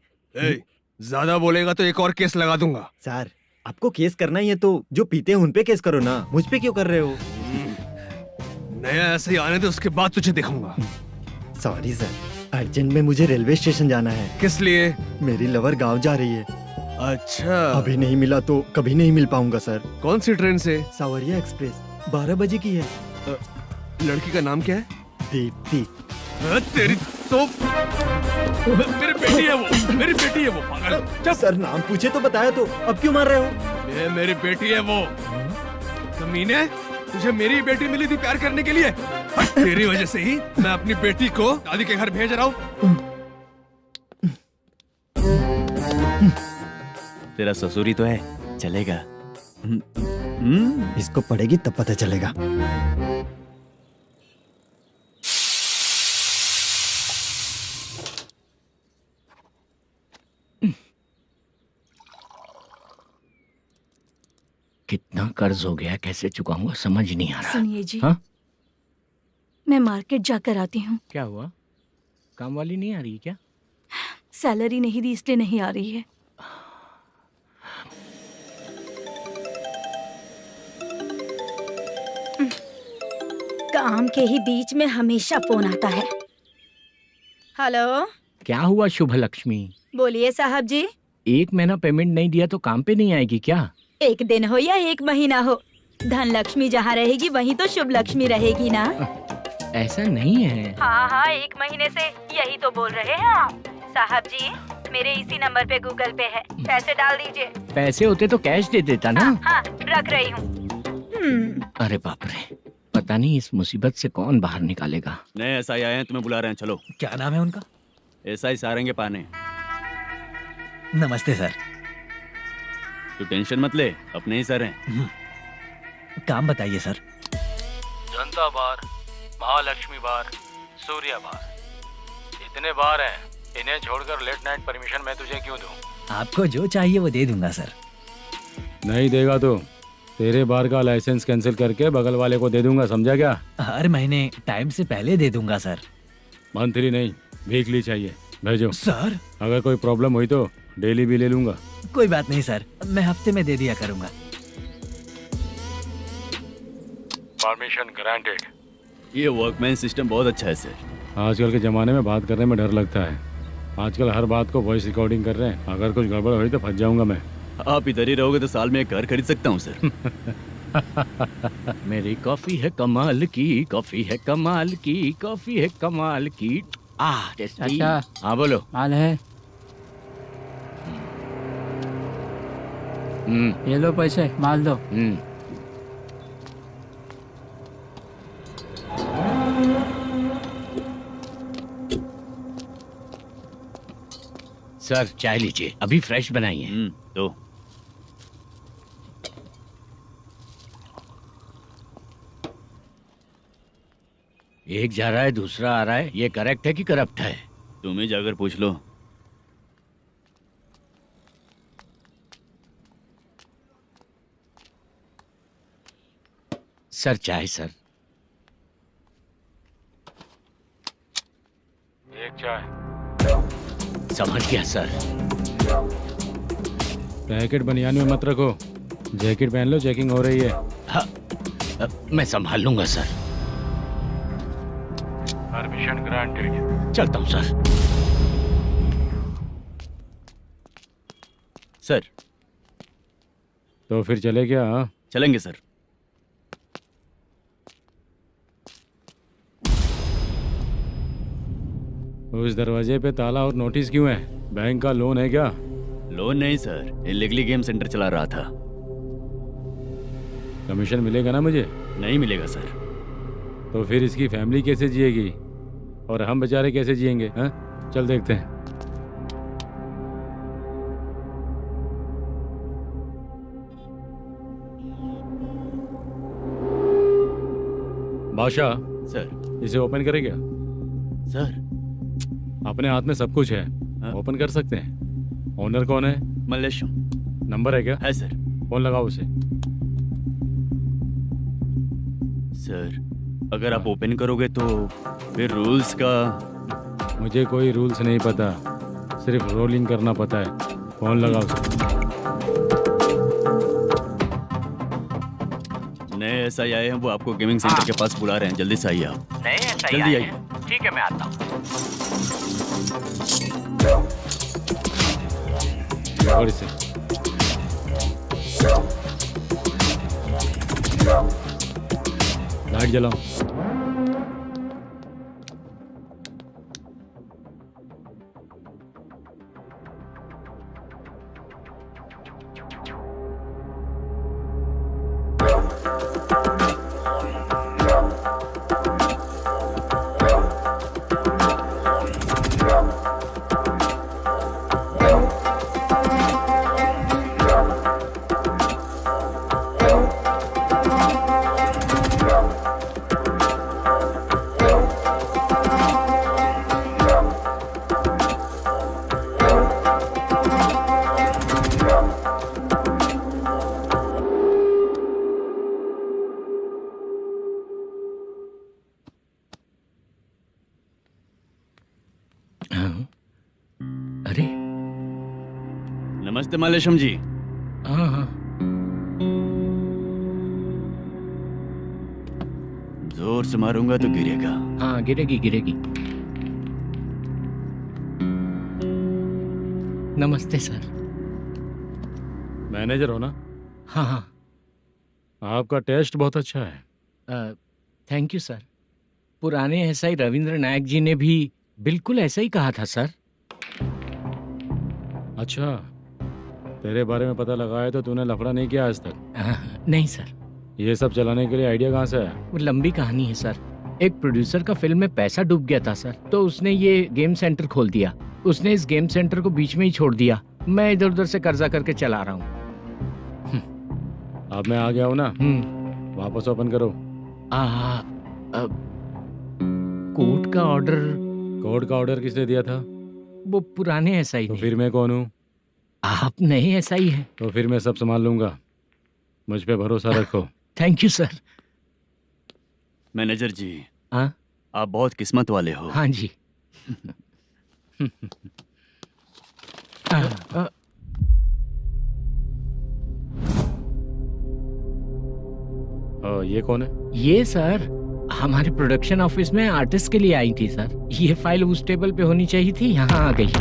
ज्यादा बोलेगा तो एक और केस लगा दूंगा। सर आपको केस करना ही है तो जो पीते हैं उन पे केस करो ना, मुझ पे क्यों कर रहे हो? नया ऐसे ही आने दे, उसके बाद तुझे दिखाऊंगा। सॉरी सर, अर्जेंट में मुझे रेलवे स्टेशन जाना है। किस लिए? मेरी लवर गांव जा रही है। अच्छा, अभी नहीं मिला तो कभी नहीं मिल पाऊंगा सर। कौन सी ट्रेन से? सावरिया एक्सप्रेस 12 बजे की है। लड़की का नाम क्या है? दीप्ति। तेरी तो मेरी बेटी है वो, मेरी बेटी है वो, पागल। सर नाम पूछे तो बताया तो अब क्यों मार रहे हो? ये मेरी बेटी है वो। कमीने, तुझे मेरी बेटी मिली थी प्यार करने के लिए। तेरी वजह से ही मैं अपनी बेटी को दादी के घर भेज रहा हूँ। तेरा ससुरी तो है, चलेगा। इसको पड़ेगी तब पता चलेगा। कितना कर्ज हो गया, कैसे चुकाऊंगा समझ नहीं आ रहा। सुनिए जी, हाँ? मैं मार्केट जाकर आती हूँ। क्या हुआ? काम वाली नहीं आ रही क्या? सैलरी नहीं दी इसलिए नहीं आ रही है। काम के ही बीच में हमेशा फोन आता है। हेलो, क्या हुआ शुभ लक्ष्मी? बोलिए साहब जी। 1 महीना पेमेंट नहीं दिया तो काम पे नहीं आएगी क्या? 1 दिन हो या 1 महीना हो, धन लक्ष्मी जहाँ रहेगी वहीं तो शुभ लक्ष्मी रहेगी ना। ऐसा नहीं है। हाँ हाँ, 1 महीने से यही तो बोल रहे हैं आप। साहब जी, मेरे इसी नंबर पे गूगल पे है, पैसे डाल दीजिए। पैसे होते तो कैश दे देता ना। हाँ, रख रही हूँ। अरे बाप रे, पता नहीं इस मुसीबत से कौन बाहर निकालेगा। नए एसआई आए हैं, तुम्हें बुला रहे हैं, चलो। क्या नाम है उनका? एसआई सारंगे पाने। नमस्ते सर। तू टेंशन मत ले, अपने ही सर हैं। काम बताइए सर। जनता बार, महालक्ष्मी बार, सूर्या बार, इतने बार हैं। इन्हें छोड़कर लेट नाइट परमिशन मैं तुझे क्यों दूं? आपको जो चाहिए वो दे दूंगा सर। नहीं देगा तो तेरे बार का लाइसेंस कैंसिल करके बगल वाले को दे दूंगा, समझा क्या? हर महीने टाइम से पहले दे दूंगा सर। मंथली नहीं, वीकली चाहिए, भेजो। सर अगर कोई प्रॉब्लम हुई तो डेली भी ले लूंगा। कोई बात नहीं सर, मैं हफ्ते में दे दिया करूंगा। Permission granted. ये वर्कमैन सिस्टम बहुत अच्छा है सर। आजकल के ज़माने में बात करने में डर लगता है। आजकल हर बात को वॉइस रिकॉर्डिंग कर रहे हैं। अगर कुछ गड़बड़ हुई तो फंस जाऊंगा मैं। आप इधर ही रहोगे तो साल में एक घर खरीद सकता हूँ सर। मेरी कॉफी है कमाल की, कॉफी है कमाल की, कॉफी है कमाल की। टेस्टी। अच्छा। हाँ बोलो। माल है, ये लो पैसे, माल दो। सर चाय लीजिए, अभी फ्रेश बनाई है। तो एक जा रहा है दूसरा आ रहा है, ये करेक्ट है कि करप्ट है? तुम ही जाकर पूछ लो। सर चाय सर। एक चाय। समझ गया सर। पैकेट बनियान में मत रखो, जैकेट पहन लो, चेकिंग हो रही है। हाँ, मैं संभाल लूंगा सर। Permission granted. चलता हूँ सर। सर तो फिर चले क्या? हाँ? चलेंगे सर। उस दरवाजे पे ताला और नोटिस क्यों है? बैंक का लोन है क्या? लोन नहीं सर, इलीगली गेम सेंटर चला रहा था। कमीशन मिलेगा ना मुझे? नहीं मिलेगा सर। तो फिर इसकी फैमिली कैसे जिएगी और हम बेचारे कैसे जिएंगे? हाँ, चल देखते हैं। बादशाह सर। इसे ओपन करे क्या? सर अपने हाथ में सब कुछ है, ओपन कर सकते हैं। ओनर कौन है? मल्लेशम। नंबर है क्या? है सर। फोन लगाओ उसे। सर अगर आप ओपन करोगे तो फिर रूल्स का मुझे कोई रूल्स नहीं पता, सिर्फ रोलिंग करना पता है। फोन लगाओ सर। नए SI आए हैं, वो आपको गेमिंग सेंटर के पास बुला रहे हैं, जल्दी से आइए आप। नए ऐसा ही जल्दी आए आइए। हैं। ठीक है, मैं आता हूँ। और इसे लाइट जलाओ। अरे नमस्ते मालेशम जी। हाँ हाँ, जोर से मारूंगा तो गिरेगा। हाँ गिरेगी गिरेगी। नमस्ते सर। मैनेजर हो ना? हाँ हाँ। आपका टेस्ट बहुत अच्छा है। Thank you sir. पुराने SI रविंद्र नायक जी ने भी बिल्कुल ऐसा ही कहा था सर। अच्छा, तेरे बारे में पता लगा है तो तूने लफड़ा नहीं किया आज तक? नहीं सर। ये सब चलाने के लिए आइडिया कहाँ से आया? वो लंबी कहानी है सर। एक प्रोड्यूसर का फिल्म में पैसा डूब गया था सर, तो उसने ये गेम सेंटर खोल दिया। उसने इस गेम सेंटर को बीच में ही छोड़ दिया। मैं इधर उधर से कर्जा करके चला रहा हूँ। अब मैं आ गया हूँ ना, वापस ओपन करो। कोर्ट का ऑर्डर। कोर्ट का ऑर्डर किसने दिया था? वो पुराने SI तो ने। फिर मैं कौन हूँ? आप नए SI हैं। तो फिर मैं सब संभाल लूंगा, मुझ पे भरोसा रखो। Thank you sir. मैनेजर जी, हाँ आप बहुत किस्मत वाले हो। हाँ जी। ये कौन है? ये सर हमारे प्रोडक्शन ऑफिस में आर्टिस्ट के लिए आई थी सर। ये फाइल उस टेबल पे होनी चाहिए थी, यहाँ आ गई।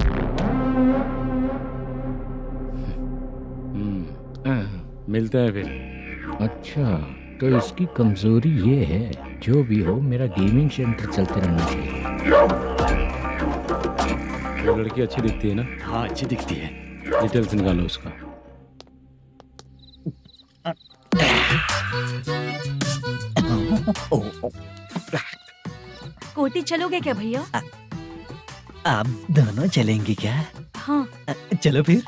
मिलते हैं फिर। अच्छा, तो इसकी कमजोरी ये है, जो भी हो मेरा गेमिंग सेंटर चलते रहना चाहिए। वो लड़की अच्छी दिखती है ना? हाँ अच्छी दिखती है। डिटेल्स निकालो उसका। कोटी चलोगे क्या भैया? आप दोनों चलेंगे क्या? हाँ। चलो फिर।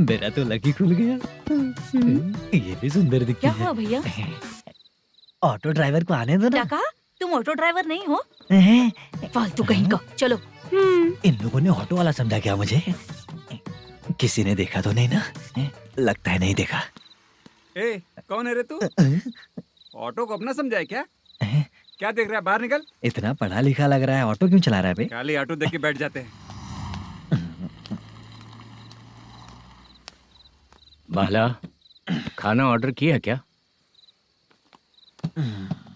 मेरा तो लकी खुल गया। ये भी सुंदर दिखती क्या है। हुआ भैया? ऑटो ड्राइवर को आने दो क्या ना। कहा? तुम ऑटो ड्राइवर नहीं हो? हैं? फालतू कहीं का। चलो। इन लोगों ने ऑटो वाला समझा क्या मुझे? किसी ने देखा तो नहीं ना? लगता है नहीं देखा। ए, कौन है रे तू? ऑटो को अपना समझा है क्या? क्या देख रहा है? बाहर निकल। इतना पढ़ा लिखा लग रहा है, ऑटो क्यों चला रहा है बे? खाली ऑटो देख के बैठ जाते हैं। बाला, खाना ऑर्डर किया क्या?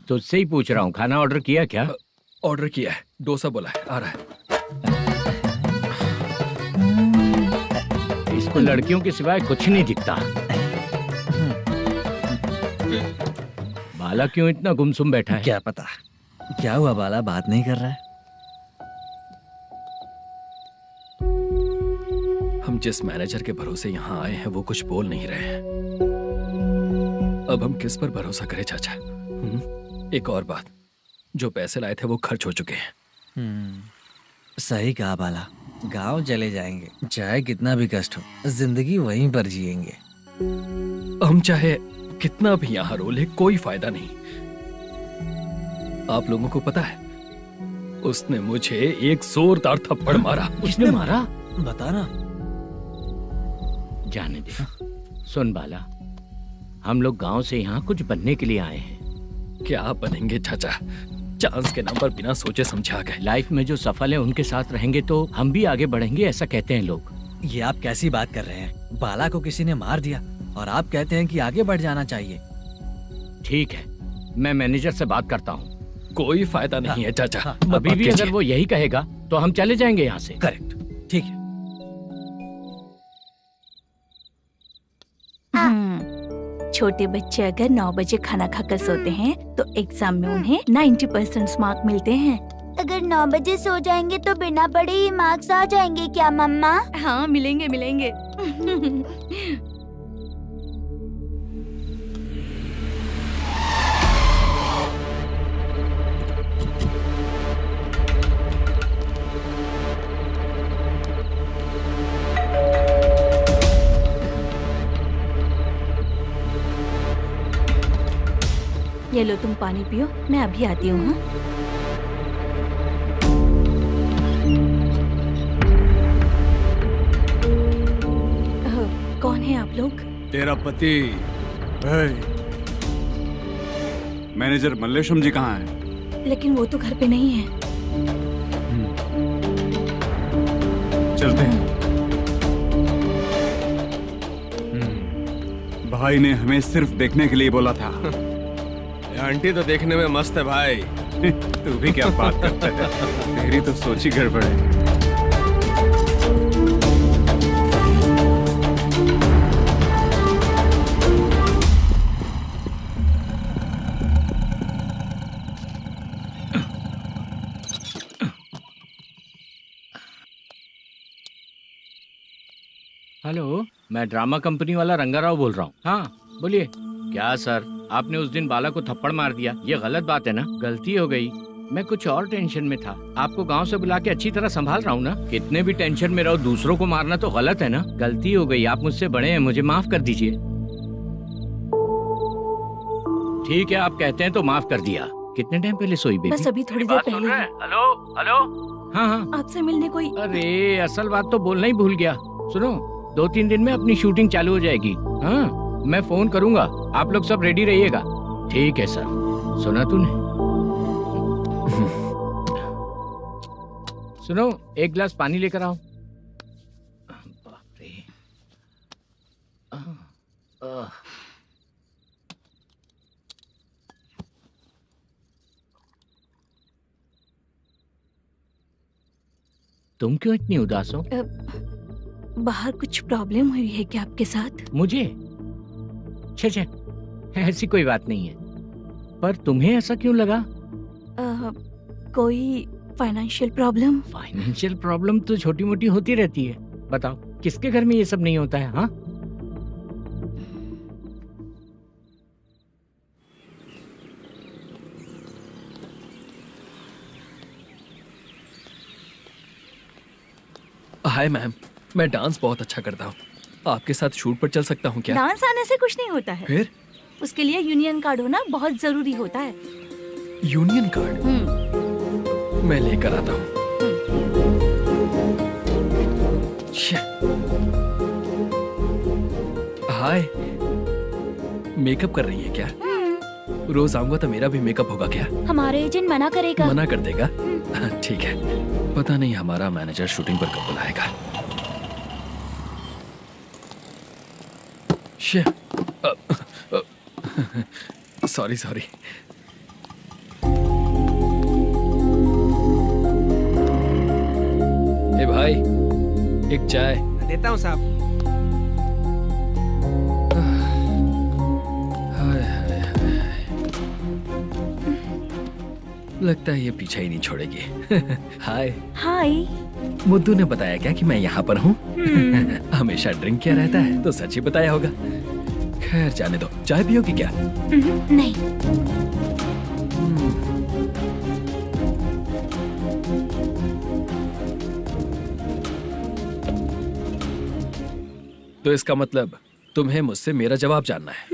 तुझसे ही पूछ रहा हूँ, खाना ऑर्डर किया क्या? ऑर्डर किया है, डोसा बोला है, आ रहा है। इसको लड़कियों के सिवाय कुछ नहीं दिखता। बाला क्यों इतना गुमसुम बैठा है? क्या पता क्या हुआ, बाला बात नहीं कर रहा है। हम जिस मैनेजर के भरोसे यहाँ आए हैं वो कुछ बोल नहीं रहे हैं। अब हम किस पर भरोसा करें चाचा? एक और बात, जो पैसे लाए थे वो खर्च हो चुके हैं। सही कहा बाला, गांव चले जाएंगे, चाहे कितना भी कष्ट हो, जिंदगी वहीं पर जिएंगे। हम चाहे कितना भी यहाँ रो ले, कोई फायदा नहीं। आप लोगों को पता है, उसने मुझे एक जोरदार थप्पड़ मारा। उसने मारा? बता ना। जाने दे। सुन बाला, हम लोग गांव से यहाँ कुछ बनने के लिए आए हैं। क्या बनेंगे चाचा? चांस के नाम पर बिना सोचे समझे आ गए। लाइफ में जो सफल है उनके साथ रहेंगे तो हम भी आगे बढ़ेंगे, ऐसा कहते हैं लोग। ये आप कैसी बात कर रहे हैं? बाला को किसी ने मार दिया और आप कहते हैं कि आगे बढ़ जाना चाहिए। ठीक है, मैं मैनेजर से बात करता हूँ। कोई फायदा नहीं है चाचा। अभी भी अगर वो यही कहेगा तो हम चले जाएंगे यहाँ से। करेक्ट, ठीक है। छोटे बच्चे अगर 9 बजे खाना खाकर सोते हैं तो एग्जाम में उन्हें 90% मार्क मिलते हैं। अगर 9 बजे सो जाएंगे तो बिना पढ़े ही मार्क्स आ जाएंगे क्या मम्मा? हाँ, मिलेंगे मिलेंगे। ये लो, तुम पानी पियो, मैं अभी आती हूँ। हाँ? कौन है आप लोग? तेरा पति। मैनेजर मल्लेशम जी कहाँ हैं? लेकिन वो तो घर पे नहीं है। चलते हैं। भाई ने हमें सिर्फ देखने के लिए बोला था। आंटी तो देखने में मस्त है भाई। तू भी क्या बात करता है? तेरी तो सोच ही गड़बड़ है। हेलो, मैं ड्रामा कंपनी वाला रंगाराव बोल रहा हूँ। हाँ बोलिए। क्या सर, आपने उस दिन बाला को थप्पड़ मार दिया, ये गलत बात है ना? गलती हो गई, मैं कुछ और टेंशन में था। आपको गांव से बुला के अच्छी तरह संभाल रहा हूँ ना। कितने भी टेंशन में रहो, दूसरों को मारना तो गलत है ना। गलती हो गई, आप मुझसे बड़े हैं, मुझे माफ कर दीजिए। ठीक है, आप कहते हैं तो माफ कर दिया। कितने टाइम पहले सोई बेबी? बस अभी थोड़ी देर पहले। Hello hello. हाँ हाँ, आपसे मिलने कोई। अरे असल बात तो बोलना ही भूल गया। सुनो, 2-3 दिन में अपनी शूटिंग चालू हो जाएगी। हाँ, मैं फोन करूंगा, आप लोग सब रेडी रहिएगा। ठीक है सर। सुना तूने? सुनो, एक गिलास पानी लेकर आओ। बाप रे। तुम क्यों इतनी उदास हो? बाहर कुछ प्रॉब्लम हुई है क्या आपके साथ? मुझे? छे, ऐसी कोई बात नहीं है। पर तुम्हें ऐसा क्यों लगा? कोई फाइनेंशियल प्रॉब्लम? फाइनेंशियल प्रॉब्लम तो छोटी मोटी होती रहती है। बताओ, किसके घर में ये सब नहीं होता है? हाँ, हाय मैम, मैं डांस बहुत अच्छा करता हूँ। आपके साथ शूट पर चल सकता हूँ क्या? डांस आने से कुछ नहीं होता है। फिर? उसके लिए यूनियन कार्ड होना बहुत जरूरी होता है। Union card? मैं लेकर आता हूँ। हाय, मेकअप कर रही है क्या? रोज आऊंगा तो मेरा भी मेकअप होगा क्या? हमारे एजेंट मना करेगा। मना कर देगा? ठीक है, पता नहीं हमारा मैनेजर शूटिंग पर कब बुलाएगा। सॉरी। ए भाई, एक चाय। देता हूँ साहब। लगता है ये पीछा ही नहीं छोड़ेगी। हाय। हाय। मुद्दू ने बताया क्या कि मैं यहाँ पर हूँ? हमेशा ड्रिंक किया रहता है तो सच ही बताया होगा। खैर जाने दो, चाय पियोगी क्या? नहीं। तो इसका मतलब तुम्हें मुझसे मेरा जवाब जानना है?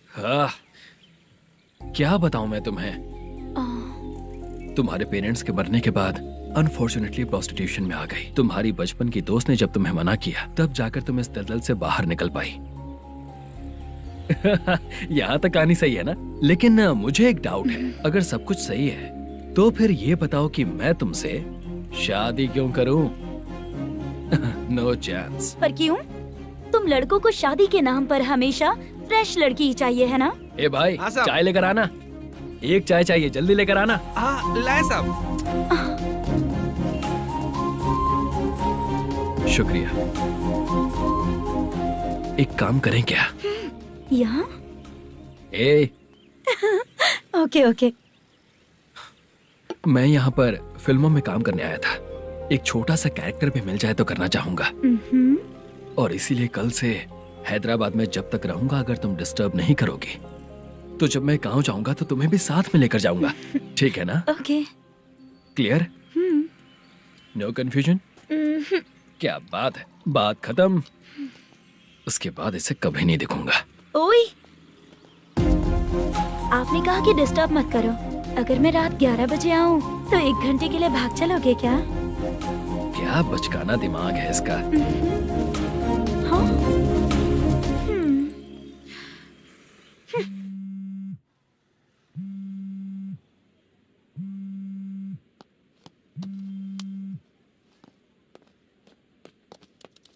हाँ, क्या बताऊं मैं तुम्हें? तुम्हारे पेरेंट्स के मरने के बाद अनफॉर्चुनेटली प्रोस्टिट्यूशन में आ गई। तुम्हारी बचपन की दोस्त ने जब तुम्हें मना किया, तब जाकर तुम इस दलदल से बाहर निकल पाई। यहाँ तक कहानी सही है ना, लेकिन मुझे एक डाउट है। अगर सब कुछ सही है तो फिर ये बताओ कि मैं तुमसे शादी क्यों करूं? No chance. पर क्यों? तुम लड़कों को शादी के नाम पर हमेशा फ्रेश लड़की ही चाहिए है ना? ए भाई, हाँ साहब। चाय लेकर आना। एक चाय चाहिए, जल्दी लेकर आना। हाँ लाए साहब। शुक्रिया। एक काम करें क्या? यहाँ? ए, ओके ओके। मैं यहाँ पर फिल्मों में काम करने आया था। एक छोटा सा कैरेक्टर भी मिल जाए तो करना चाहूंगा, और इसीलिए कल से हैदराबाद में जब तक रहूंगा, अगर तुम डिस्टर्ब नहीं करोगी तो जब मैं गांव जाऊंगा तो तुम्हें भी साथ में लेकर जाऊंगा। ठीक है ना? ओके। क्लियर? No confusion? क्या बात है, बात खत्म। उसके बाद इसे कभी नहीं दिखूंगा। ओए, आपने कहा कि डिस्टर्ब मत करो। अगर मैं रात 11 बजे आऊँ तो 1 घंटे के लिए भाग चलोगे क्या? क्या बचकाना दिमाग है इसका। हाँ?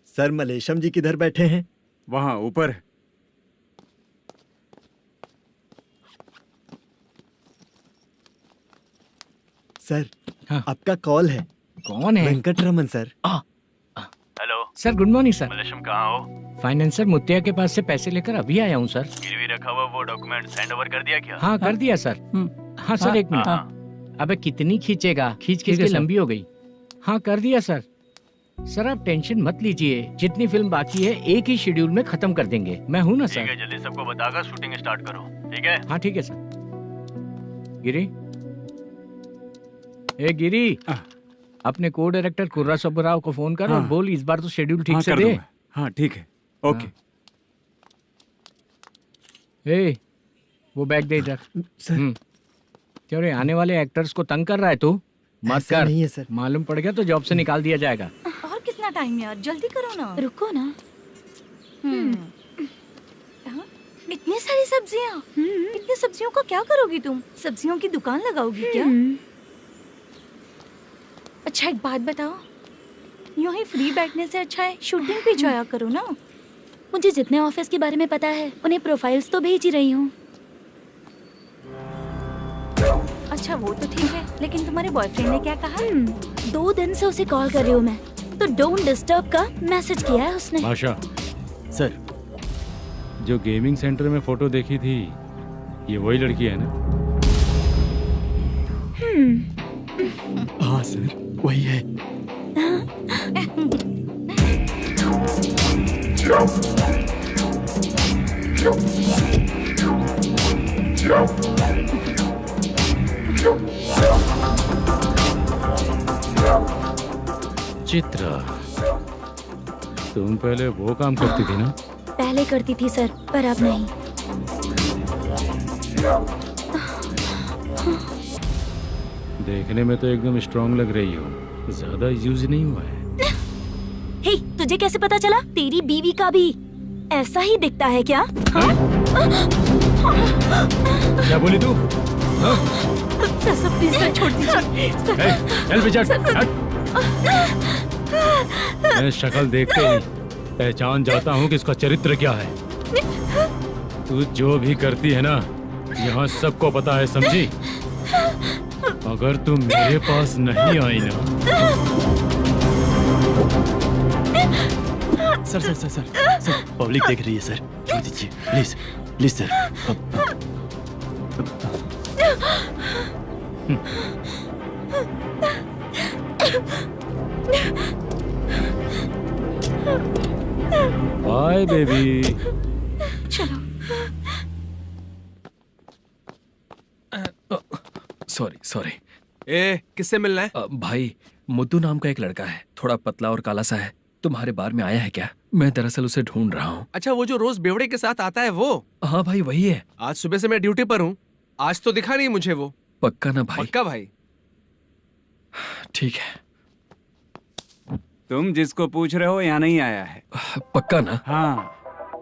सर, मलेशम जी किधर बैठे हैं? वहाँ ऊपर। सर, हाँ। आपका कॉल है। कौन है? Venkataraman sir. Hello sir good morning sir. Malesham कहाँ हो? फाइनेंसर मुत्तिया के पास से पैसे लेकर अभी आया हूँ सर। गिरवी रखा हुआ वो डॉक्यूमेंट सेंड ओवर कर दिया क्या? हाँ कर दिया सर। हाँ सर, 1 मिनट। अबे कितनी खींचेगा, खींच खींच के लंबी हो गई। हाँ कर दिया सर। सर आप टेंशन मत लीजिए, जितनी फिल्म बाकी है एक ही शेड्यूल में खत्म कर देंगे। मैं हूँ ना ठीक सर। है, जल्दी सबको बताकर शूटिंग स्टार्ट करो। ठीक है? हाँ ठीक है सर। गिरी, ए गिरी, अपने को डायरेक्टर कुर्रा सुब्बराव को फोन कर और बोल इस बार तो शेड्यूल ठीक से दे। हाँ ठीक है, ओके। ए, वो बैग दे इधर। सर, क्यों रे, आने वाले एक्टर्स को तंग कर रहा है तू? मत ऐसा कर। नहीं है सर। मालूम पड़ गया तो जॉब से निकाल दिया जाएगा। और कितना टाइम यार, जल्दी करो ना। रुको ना। हाँ? इतनी सारी सब्जियाँ। इतनी सब्जियों का क्या करोगी तुम? सब्जियों की दुकान लगाओगी क्या? अच्छा एक बात बताओ, यूं ही फ्री बैठने से अच्छा है शूटिंग पे जाया करो ना। मुझे जितने ऑफिस के बारे में पता है उन्हें प्रोफाइल्स तो भेज ही रही हूँ। अच्छा वो तो ठीक है, लेकिन तुम्हारे बॉयफ्रेंड ने क्या कहा? 2 दिन से उसे कॉल कर रही हूँ मैं, तो डोंट डिस्टर्ब का मैसेज किया है उसने। भाषा, सर, जो गेमिंग सेंटर में फोटो देखी थी, ये वही लड़की है ना? हाँ सर, वही है। चित्रा, तुम पहले वो काम करती थी ना? पहले करती थी सर, पर अब नहीं। देखने में तो एकदम स्ट्रांग लग रही हो, ज्यादा यूज नहीं हुआ है। हे, तुझे कैसे पता चला? तेरी बीवी का भी ऐसा ही दिखता है क्या? हाँ? क्या बोली तू? सर प्लीज सर, छोड़ दीजिए। चल बेटा, हट। मैं शक्ल देखते ही पहचान जाता हूँ कि इसका चरित्र क्या है। तू जो भी करती है ना, यहाँ सबको पता है, समझी? अगर तू मेरे पास नहीं आई ना। Sir sir sir sir sir, public देख रही है सर, छोड़ दीजिए please please sir. Bye baby. चलो। Sorry sorry. ए, किससे मिलना है? भाई, मुद्दू नाम का एक लड़का है, थोड़ा पतला और काला सा है। तुम्हारे बार में आया है क्या? मैं दरअसल उसे ढूंढ रहा हूँ। अच्छा, वो जो रोज बेवड़े के साथ आता है वो? हाँ भाई, वही है। आज सुबह से मैं ड्यूटी पर हूँ, आज तो दिखा नहीं मुझे वो। पक्का ना भाई? पक्का भाई। ठीक है। तुम जिसको पूछ रहे हो यहाँ नहीं आया है। पक्का ना? हाँ।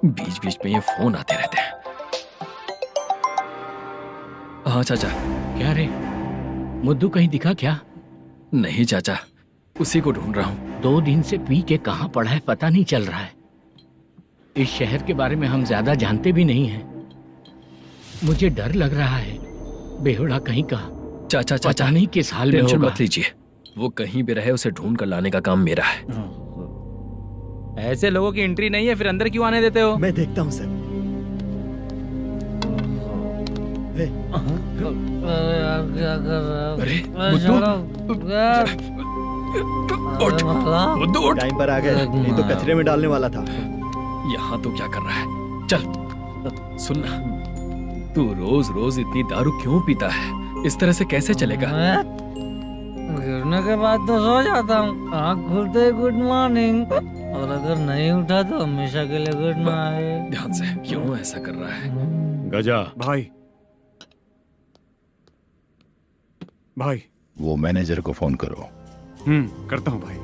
बीच बीच में ये फोन आते रहते हैं। हाँ चाचा। क्या रे, मुद्दू कहीं दिखा क्या? नहीं चाचा, उसी को ढूंढ रहा हूँ। 2 दिन से पी के कहाँ पड़ा है पता नहीं चल रहा है। इस शहर के बारे में हम ज्यादा जानते भी नहीं हैं। मुझे डर लग रहा है, बेहुड़ा कहीं का। चाचा चाचा पता नहीं किस हाल में टेंशन होगा। मत लीजिए, वो कहीं भी रहे उसे ढूंढ कर लाने का काम मेरा है। ऐसे लोगों की एंट्री नहीं है, फिर अंदर क्यों आने देते हो? मैं देखता हूँ सर। अरे मुद्दू उठ। टाइम पर आ गए, नहीं तो कचरे में डालने वाला था। यहाँ तो क्या कर रहा है? चल सुनना, तू रोज रोज इतनी दारू क्यों पीता है? इस तरह से कैसे चलेगा? गिरने के बाद तो सो जाता हूँ, आँख खुलते ही गुड मॉर्निंग, और अगर नहीं उठा तो हमेशा के लिए गुड नाइट। ध्यान से, क्यों ऐसा कर रहा है? गजा भाई भाई वो मैनेजर को फोन करो। करता हूँ भाई।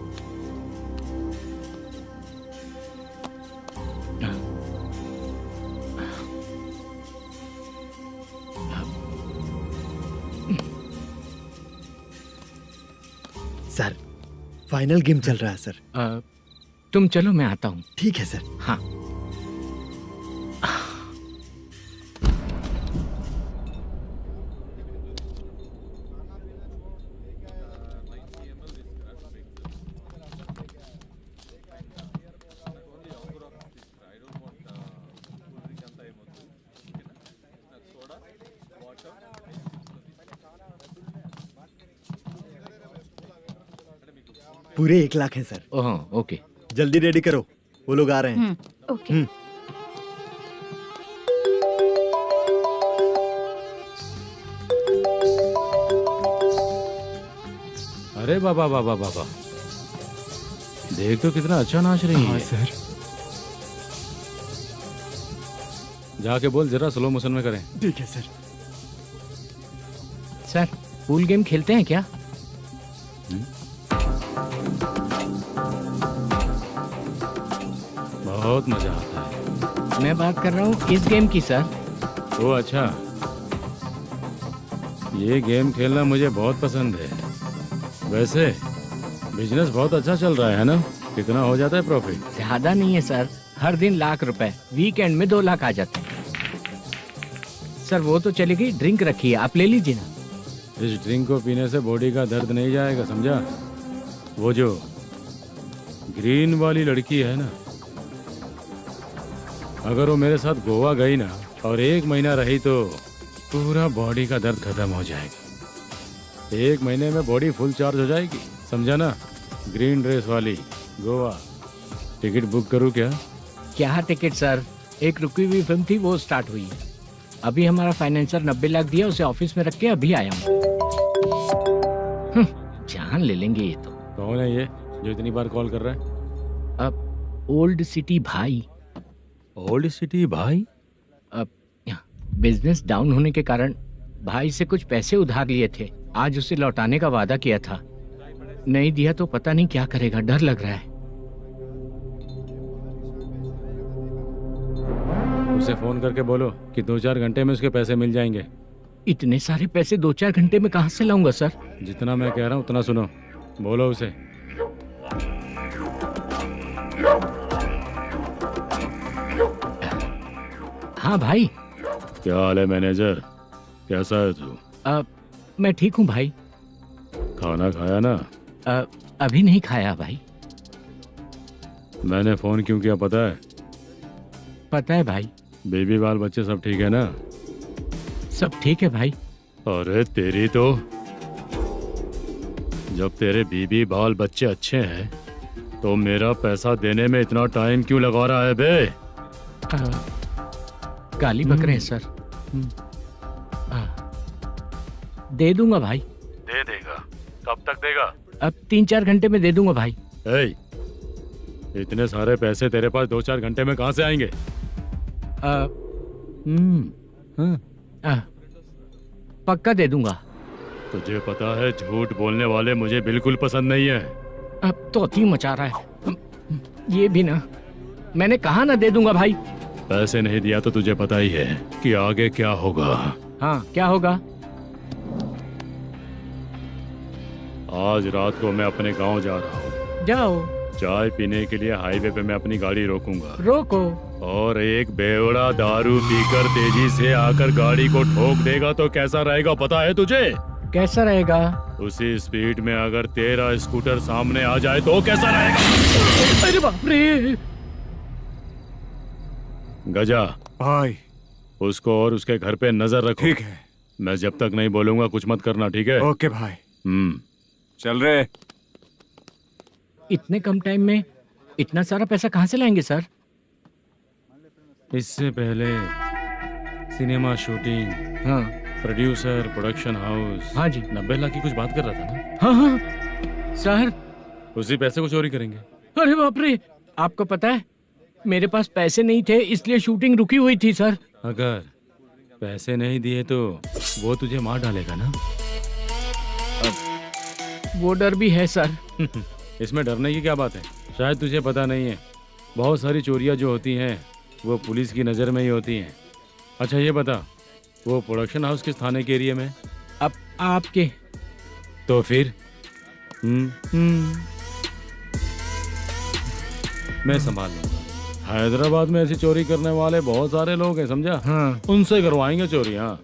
सर फाइनल गेम चल रहा है सर। तुम चलो, मैं आता हूँ। ठीक है सर। हाँ। पूरे 1 लाख हैं सर। ओह ओके, जल्दी रेडी करो, वो लोग आ रहे हैं। ओके। अरे बाबा बाबा बाबा, देख तो कितना अच्छा नाच रही है। सर जाके बोल जरा स्लो मोशन में करें। ठीक है सर। सर पूल गेम खेलते हैं क्या? बहुत मजा आता है। मैं बात कर रहा हूँ इस गेम की सर। ओ अच्छा, ये गेम खेलना मुझे बहुत पसंद है। वैसे बिजनेस बहुत अच्छा चल रहा है ना? कितना हो जाता है प्रॉफिट? ज्यादा नहीं है सर, हर दिन लाख रुपए, वीकेंड में 2 लाख आ जाते हैं। सर वो तो चलेगी, ड्रिंक रखी है, आप ले लीजिए ना। इस ड्रिंक को पीने से बॉडी का दर्द नहीं जाएगा, समझा? वो जो ग्रीन वाली लड़की है ना, अगर वो मेरे साथ गोवा गई ना और 1 महीना रही तो पूरा बॉडी का दर्द खत्म हो जाएगा। 1 महीने में बॉडी फुल चार्ज हो जाएगी, समझा ना? ग्रीन ड्रेस वाली गोवा। टिकट बुक करूँ क्या? क्या टिकट सर, एक रुकी हुई फिल्म थी, वो स्टार्ट हुई है। अभी हमारा फाइनेंसर 90 लाख दिया, उसे ऑफिस में रख के अभी आया हूँ। जान ले लेंगे ये तो। कौन है ये जो इतनी बार कॉल कर रहा है? अब ओल्ड सिटी भाई। ओल्ड सिटी भाई? अब बिजनेस डाउन होने के कारण भाई से कुछ पैसे उधार लिए थे, आज उसे लौटाने का वादा किया था। नहीं दिया तो पता नहीं क्या करेगा, डर लग रहा है। उसे फोन करके बोलो कि 2-4 घंटे में उसके पैसे मिल जाएंगे। इतने सारे पैसे 2-4 घंटे में कहाँ से लाऊंगा सर? जितना मैं कह रहा हूँ उतना सुनो, बोलो उसे। हाँ भाई। क्या हाल है मैनेजर, कैसा है तू? मैं ठीक हूँ भाई। खाना खाया ना? अभी नहीं खाया भाई। मैंने फोन क्यों किया पता है? पता है भाई। बेबी बाल बच्चे सब ठीक है ना? सब ठीक है भाई। अरे तेरी तो, जब तेरे बीबी बाल बच्चे अच्छे हैं तो मेरा पैसा देने में इतना टाइम क्यों लगा रहा है बे? गाली बक रहे हैं सर। दे दूंगा भाई। दे देगा? कब तक देगा? अब 3-4 घंटे में दे दूंगा भाई। इतने सारे पैसे तेरे पास 2-4 घंटे में कहाँ से आएंगे? पक्का दे दूंगा। तुझे पता है झूठ बोलने वाले मुझे बिल्कुल पसंद नहीं है। अब तोती मचा रहा है ये भी ना। मैंने कहा ना दे दूंगा भाई। पैसे नहीं दिया तो तुझे पता ही है कि आगे क्या होगा। हाँ क्या होगा? आज रात को मैं अपने गांव जा रहा हूँ। जाओ। चाय पीने के लिए हाईवे पे मैं अपनी गाड़ी रोकूंगा। रोको। और एक बेवड़ा दारू पीकर तेजी से आकर गाड़ी को ठोक देगा तो कैसा रहेगा पता है तुझे? कैसा रहेगा? उसी स्पीड में अगर तेरा स्कूटर सामने आ जाए तो कैसा रहेगा? अरे बाप रे। गजा भाई, उसको और उसके घर पे नजर रखो। ठीक है। मैं जब तक नहीं बोलूंगा कुछ मत करना, ठीक है? ओके भाई। चल रहे। इतने कम टाइम में इतना सारा पैसा कहाँ से लाएंगे सर? इससे पहले सिनेमा शूटिंग, हाँ, प्रोड्यूसर, प्रोडक्शन हाउस, हाँ जी, 90 लाख की कुछ बात कर रहा था ना? हाँ हाँ सर। उसी पैसे को चोरी करेंगे। अरे बाप रे, आपको पता है मेरे पास पैसे नहीं थे इसलिए शूटिंग रुकी हुई थी सर। अगर पैसे नहीं दिए तो वो तुझे मार डालेगा ना? वो डर भी है सर। इसमें डरने की क्या बात है? शायद तुझे पता नहीं है, बहुत सारी चोरियां जो होती हैं वो पुलिस की नज़र में ही होती हैं। अच्छा ये बता, वो प्रोडक्शन हाउस किस थाने के एरिया में? अब आपके। तो फिर मैं संभाल लूंगा। हैदराबाद में ऐसी चोरी करने वाले बहुत सारे लोग हैं, समझा? हाँ। उनसे करवाएंगे चोरी। हाँ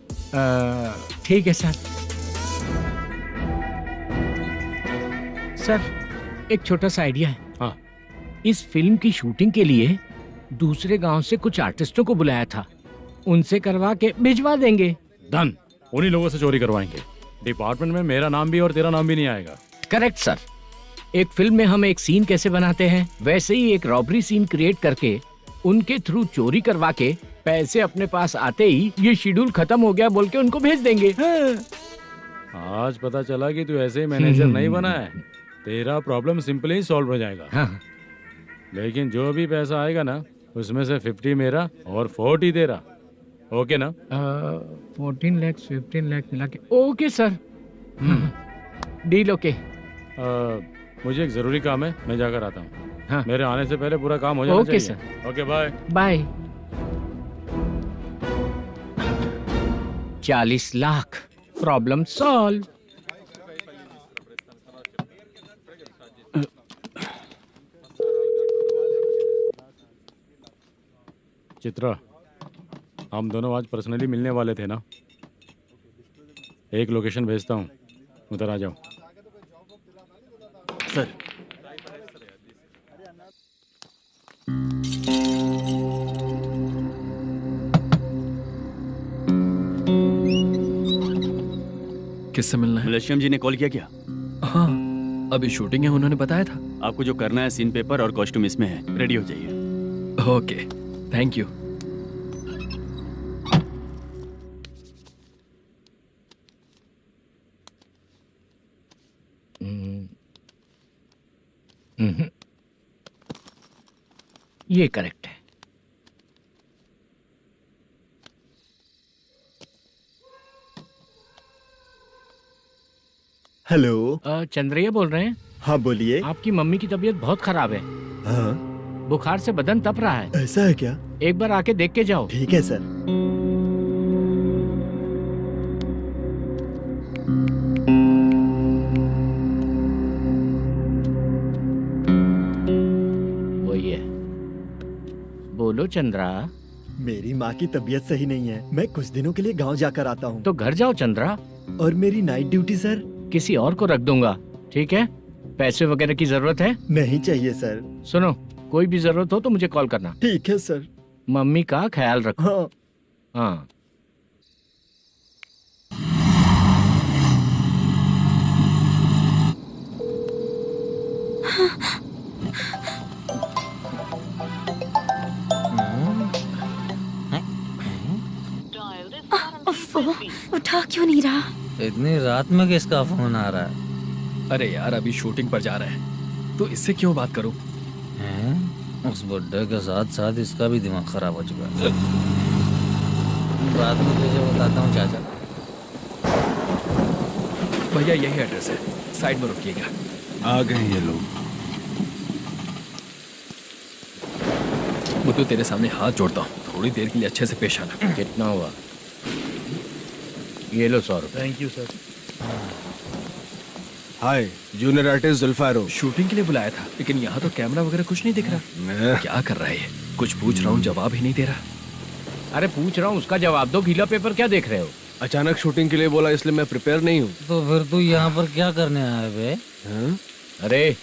ठीक है सर। सर एक छोटा सा आइडिया है। हाँ। इस फिल्म की शूटिंग के लिए दूसरे गांव से कुछ आर्टिस्टों को बुलाया था, उनसे करवा के भिजवा देंगे। डन, उन्हीं लोगों से चोरी करवाएंगे। डिपार्टमेंट में मेरा नाम भी और तेरा नाम भी नहीं आएगा। Correct sir. एक फिल्म में हम एक सीन कैसे बनाते हैं वैसे ही एक रॉबरी सीन क्रिएट करके उनके थ्रू चोरी करवा के पैसे अपने पास आते ही ये शेड्यूल खत्म हो गया बोल के उनको भेज देंगे। आज पता चला कि तू ऐसे ही मैनेजर नहीं बना है। तेरा प्रॉब्लम सिंपली ही सॉल्व हो जाएगा। हाँ। लेकिन जो भी पैसा आएगा ना उसमें से 50 मेरा और 40 तेरा। ओके ना? 14 लाख 15 लाख मिला के। Okay sir. Deal okay. मुझे एक जरूरी काम है, मैं जाकर आता हूँ। हाँ। मेरे आने से पहले पूरा काम हो जाना ओके चाहिए। Sir. Okay bye. Bye. 40 lakh, problem solve. Chitra, हम दोनों आज पर्सनली मिलने वाले थे ना? एक लोकेशन भेजता हूँ, उधर आ जाओ। सर। किससे मिलना है? मलेशियम जी ने कॉल किया क्या? हाँ, अभी शूटिंग है, उन्होंने बताया था। आपको जो करना है सीन पेपर और कॉस्ट्यूम इसमें है, रेडी हो जाइए। Okay, thank you. ये करेक्ट है। हेलो। चंद्रैया बोल रहे हैं? हाँ बोलिए। आपकी मम्मी की तबीयत बहुत खराब है। हाँ। बुखार से बदन तप रहा है। ऐसा है क्या? एक बार आके देख के जाओ। ठीक है सर। वही है। बोलो चंद्रा। मेरी माँ की तबीयत सही नहीं है, मैं कुछ दिनों के लिए गांव जाकर आता हूँ। तो घर जाओ चंद्रा। और मेरी नाइट ड्यूटी सर? किसी और को रख दूंगा, ठीक है? पैसे वगैरह की जरूरत है? नहीं चाहिए सर। सुनो, कोई भी जरूरत हो तो मुझे कॉल करना। ठीक है सर। मम्मी का ख्याल रखो। हाँ। हाँ। उठा क्यों नहीं रहा? इतनी रात में किसका फोन आ रहा है? अरे यार, अभी शूटिंग पर जा रहे हैं तो इससे क्यों बात करूं? उस बुड्ढे के साथ साथ इसका भी दिमाग खराब हो चुका है। रात में तुझे बताता हूँ चाचा। भैया यही एड्रेस है, साइड में रुकिएगा। आ गए ये लोग। बुद्धू, तेरे सामने हाथ जोड़ता हूँ, थोड़ी देर के लिए अच्छे से पेश आना। कितना हुआ? ये लो 100 रुपए। Thank you sir. Hi, junior artist Zulfar हूँ। शूटिंग के लिए बुलाया था, लेकिन यहाँ तो कैमरा वगैरह कुछ नहीं दिख रहा। क्या कर रहा है ये? कुछ पूछ रहा हूँ, जवाब ही नहीं दे रहा। अरे पूछ रहा हूँ, उसका जवाब दो। गीला पेपर क्या देख रहे हो? अचानक शूटिंग के लिए बोला, इसलिए मैं प्रिपेयर नहीं हूँ। तो फिर तू यहाँ पर क्या करने आया बे? अरे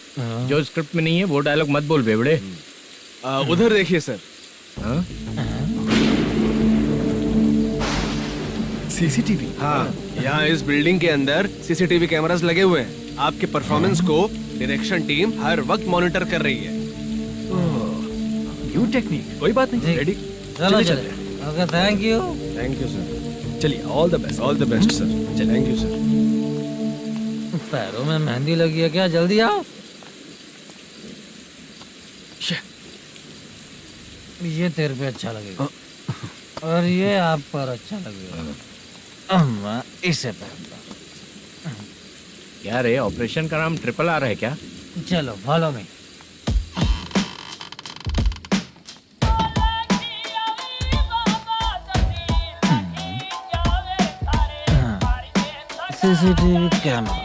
जो स्क्रिप्ट में नहीं है वो डायलॉग मत बोल बेवड़े। उधर देखिए सर। सीसीटीवी? हाँ, यहाँ इस बिल्डिंग के अंदर सीसीटीवी कैमरास लगे हुए हैं। आपके परफॉर्मेंस को डायरेक्शन टीम हर वक्त मॉनिटर कर रही है। न्यू टेक्निक, कोई बात नहीं। रेडी? चलो चले। Okay, thank you sir. चलिए, all the best. All the best sir. Thank you sir. पैरों में मेहंदी लगी है क्या? जल्दी आओ। ये तेरे पे अच्छा लगेगा और ये आप पर अच्छा लगेगा। मैं इसे पहनता। क्या रे, ऑपरेशन का नाम ट्रिपल आर है क्या? चलो फॉलो मी। CCTV camera.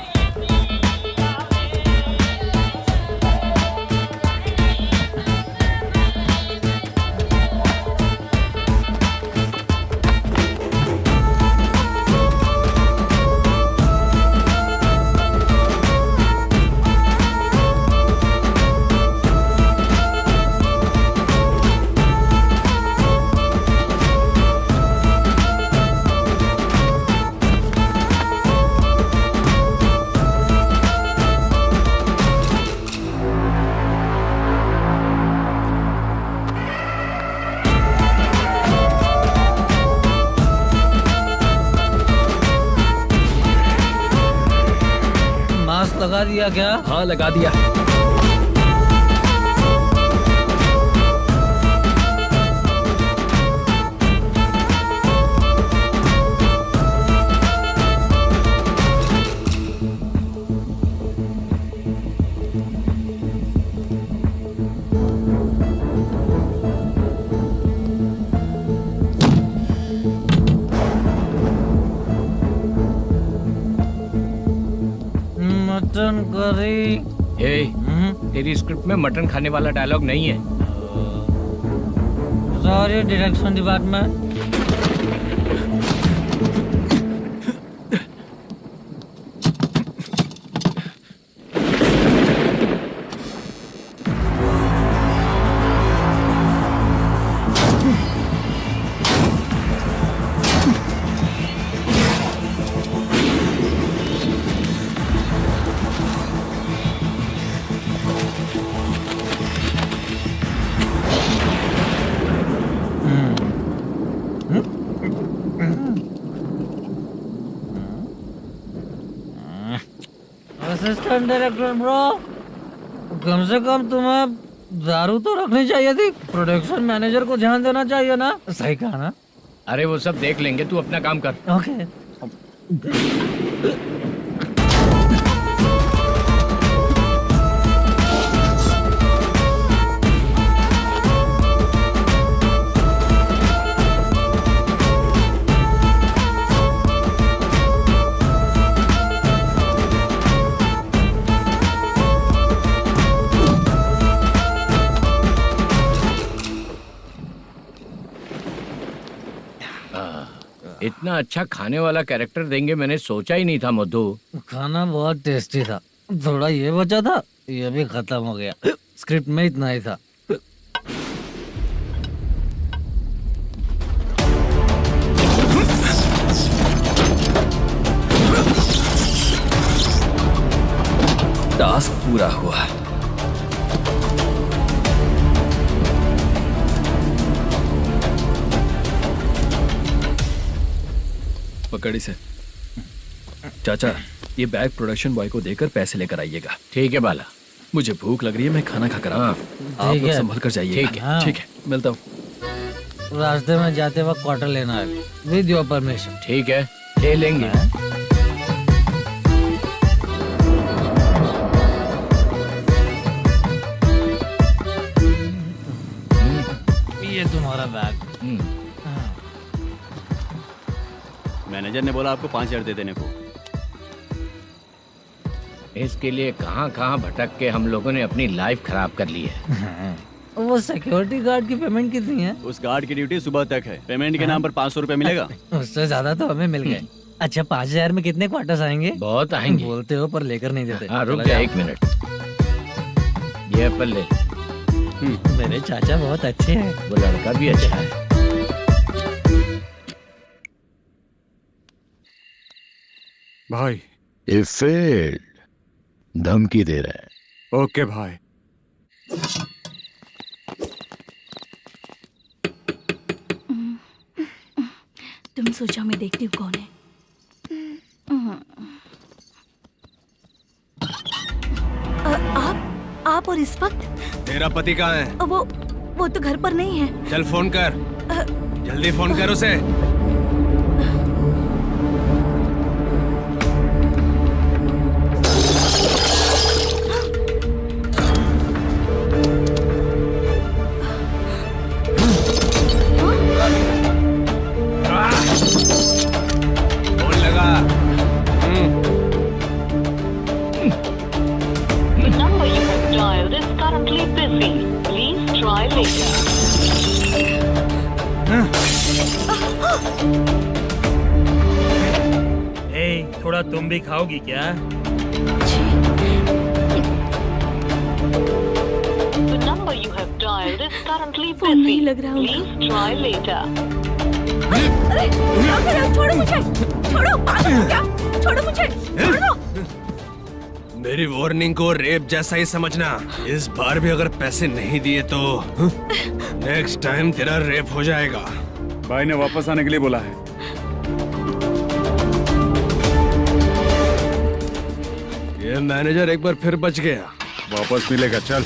लगा दिया क्या? हाँ, लगा दिया। Mutton curry. तेरी स्क्रिप्ट में मटन खाने वाला डायलॉग नहीं है। Sorry direction department. Assistant director bro, कम से कम तुम्हें दारू तो रखनी चाहिए थी। प्रोडक्शन मैनेजर को ध्यान देना चाहिए ना। सही कहा ना? अरे वो सब देख लेंगे, तू अपना काम कर। ओके। इतना अच्छा खाने वाला कैरेक्टर देंगे मैंने सोचा ही नहीं था मधु। खाना बहुत टेस्टी था। थोड़ा ये बचा था, ये भी खत्म हो गया। स्क्रिप्ट में इतना ही था। टास्क पूरा हुआ। पकड़ी से। चाचा, ये बैग प्रोडक्शन बॉय को देकर पैसे लेकर आइएगा। ठीक है बाला। मुझे भूख लग रही है, मैं खाना खाकर आता हूँ। आप लोग संभल कर जाइए। ठीक है। ठीक है, मिलता हूँ। रास्ते में जाते वक्त क्वार्टर लेना है, विद योर परमिशन। ठीक है, ले लेंगे। ये तुम्हारा बैग। मैनेजर ने बोला आपको 5,000 दे देने को। इसके लिए कहाँ कहाँ भटक के हम लोगों ने अपनी लाइफ खराब कर ली है। वो सिक्योरिटी गार्ड की पेमेंट कितनी है? उस गार्ड की ड्यूटी सुबह तक है। पेमेंट के नाम पर 500 रुपए मिलेगा। उससे ज्यादा तो हमें मिल गए। अच्छा 5000 में कितने क्वार्टर्स आएंगे? बहुत आएंगे। बोलते हो पर लेकर नहीं देते। हाँ रुक जा 1 मिनट, ये एप्पल ले। मेरे चाचा बहुत अच्छे हैं। वो लड़का भी अच्छा है। भाई ये फेल्ड, धमकी दे रहा है। ओके भाई। तुम सोचो मैं देखती हूँ कौन है। आप और इस वक्त तेरा पति कहाँ है? वो तो घर पर नहीं है। चल फोन कर, जल्दी फोन कर उसे। फोन लगा। number you have dialed is currently busy. Please try later. थोड़ा तुम भी खाओगी क्या? The number you have dialed is currently phone नहीं busy. लग रहा Please try later. अरे क्या कर रहे हो? छोड़ो मुझे, छोड़ो, पागल हो क्या? छोड़ो मुझे, छोड़ो। मेरी वार्निंग को रेप जैसा ही समझना। इस बार भी अगर पैसे नहीं दिए तो नेक्स्ट टाइम तेरा रेप हो जाएगा। भाई ने वापस आने के लिए बोला है। ये मैनेजर एक बार फिर बच गया। वापस मिलेगा, चल।